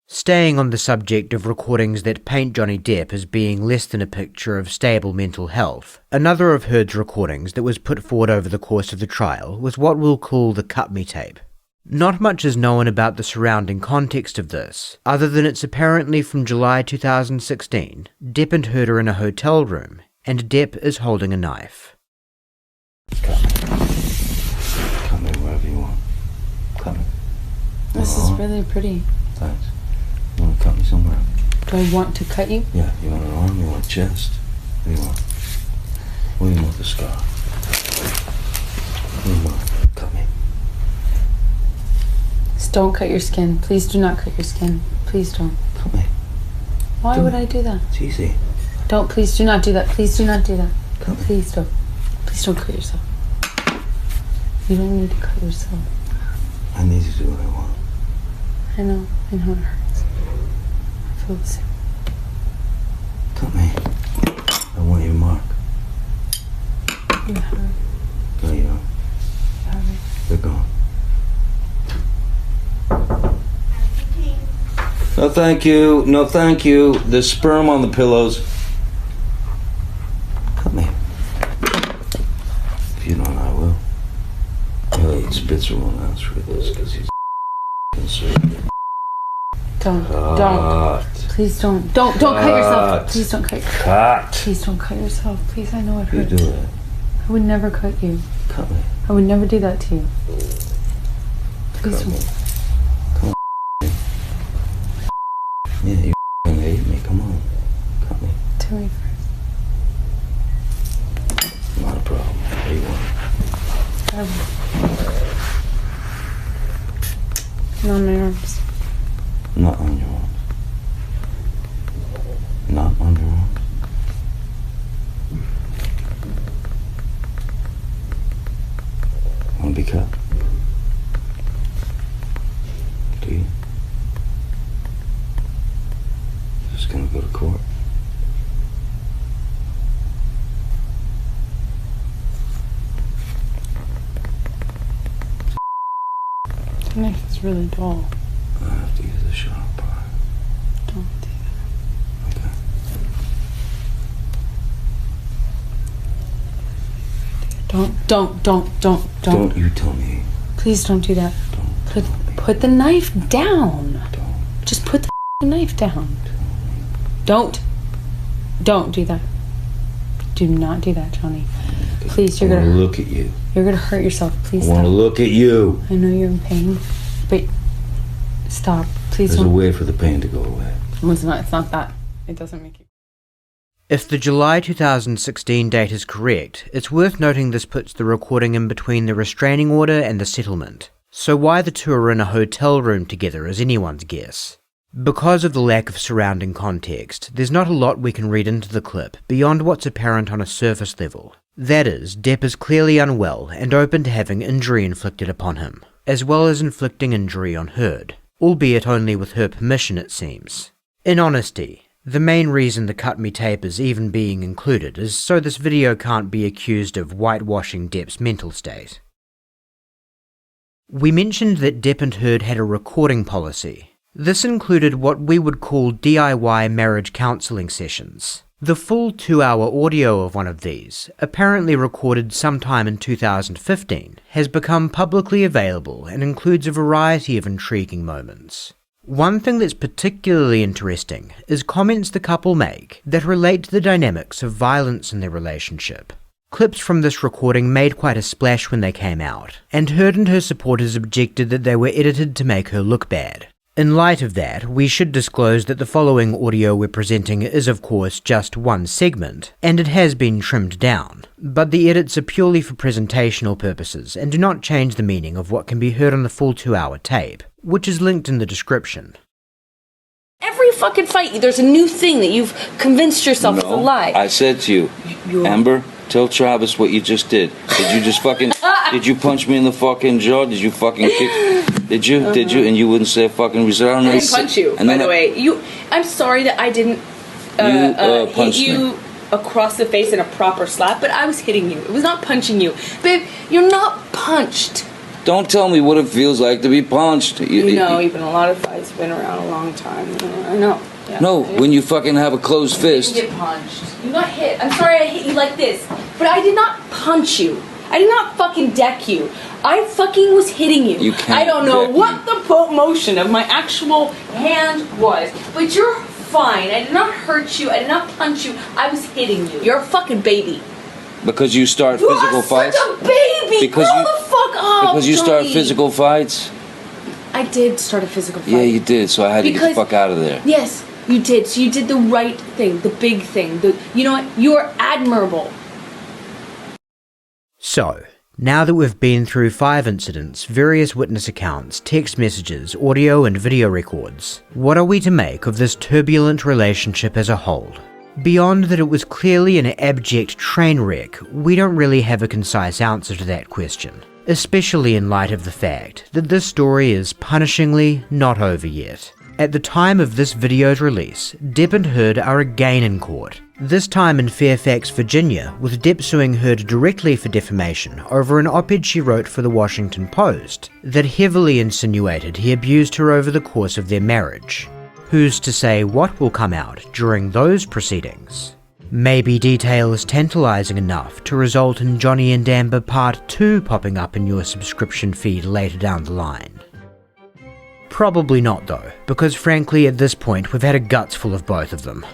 Staying on the subject of recordings that paint Johnny Depp as being less than a picture of stable mental health, another of Heard's recordings that was put forward over the course of the trial was what we'll call the Cut Me tape. Not much is known about the surrounding context of this, other than it's apparently from July 2016. Depp and Heard are in a hotel room, and Depp is holding a knife. Cut me wherever you want. Cut me. This is really pretty. Thanks. You want to cut me somewhere? Do I want to cut you? Yeah. You want an arm? You want a chest? What do you want? What do you want the scar? What do you want? Cut me. Just don't cut your skin. Please do not cut your skin. Please don't. Cut me. Why would I do that? It's easy. Don't. Please do not do that. Please do not do that. Cut me. Please don't. Please don't cut yourself. You don't need to cut yourself. I need to do what I want. I know it hurts. I feel the same. Cut me. I want your mark. You have it. No, you don't. You have it. They're gone. No, thank you. No, thank you. There's sperm on the pillows. Cut me. If you don't, I will. Elliot Spitzer won't answer this because he's conservative. Don't. Cut. Don't. Please don't. Don't cut yourself. Please don't cut yourself. Cut. Please don't cut yourself. Please, I know it You hurts. do that. I would never cut you. Cut me. I would never do that to you. Please Cut me. don't. Come on. Yeah, you hate me. Come on. Cut me. To me first. Not a problem. What do you want? Not on my arms. Not on your arms. coffee cup? Do you? Just gonna go to court? The knife is really dull. I have to use a sharp part. Don't do that. Okay. Don't you tell me. Please don't do that. Put the knife down. Just put the knife down. Don't do that. Do not do that, Johnny. Please, you're gonna look at you. You're gonna hurt yourself. Please I want to stop. look at you. I know you're in pain, but stop. Please There's a don't. way for the pain to go away. Well, it's not that. It doesn't make you. If the July 2016 date is correct, it's worth noting this puts the recording in between the restraining order and the settlement. So why the two are in a hotel room together is anyone's guess. Because of the lack of surrounding context, there's not a lot we can read into the clip beyond what's apparent on a surface level. That is, Depp is clearly unwell and open to having injury inflicted upon him, as well as inflicting injury on Heard, albeit only with her permission it seems. In honesty, the main reason the Cut Me tape is even being included is so this video can't be accused of whitewashing Depp's mental state. We mentioned that Depp and Heard had a recording policy. This included what we would call DIY marriage counselling sessions. The full 2-hour audio of one of these, apparently recorded sometime in 2015, has become publicly available and includes a variety of intriguing moments. One thing that's particularly interesting is comments the couple make that relate to the dynamics of violence in their relationship. Clips from this recording made quite a splash when they came out, and Heard and her supporters objected that they were edited to make her look bad. In light of that, we should disclose that the following audio we're presenting is of course just one segment, and it has been trimmed down, but the edits are purely for presentational purposes and do not change the meaning of what can be heard on the full 2-hour tape, which is linked in the description. Every fucking fight, there's a new thing that you've convinced yourself is a lie. I said to you, Amber, tell Travis what you just did. Did you just fucking, did you punch me in the fucking jaw? Did you fucking kick? Did you? Did you? And you wouldn't say fucking resound. I didn't punch you, by the way. I'm sorry that I didn't hit you across the face in a proper slap, but I was hitting you. It was not punching you. Babe, you're not punched. Don't tell me what it feels like to be punched. You know, even a lot of fights been around a long time. I know. Yeah. No, when you fucking have a closed fist. You get punched. You got hit. I'm sorry I hit you like this, but I did not punch you. I did not fucking deck you. I fucking was hitting you. You can't I don't know deck what the motion of my actual hand was, but you're fine. I did not hurt you. I did not punch you. I was hitting you. You're a fucking baby. Because you start You physical are fights? such a baby. Because Grow you, the fuck up, because you start Johnny. physical fights? I did start a physical fight. Yeah, you did, so I had to get the Because- fuck out of there. Yes, you did. So you did the right thing, the big thing. You know what? You're admirable. So, now that we've been through 5 incidents, various witness accounts, text messages, audio and video records, what are we to make of this turbulent relationship as a whole? Beyond that it was clearly an abject train wreck, we don't really have a concise answer to that question, especially in light of the fact that this story is punishingly not over yet. At the time of this video's release, Depp and Heard are again in court, this time in Fairfax, Virginia, with Depp suing Heard directly for defamation over an op-ed she wrote for the Washington Post that heavily insinuated he abused her over the course of their marriage. Who's to say what will come out during those proceedings? Maybe details tantalizing enough to result in Johnny and Amber Part 2 popping up in your subscription feed later down the line. Probably not though, because frankly at this point we've had a guts full of both of them.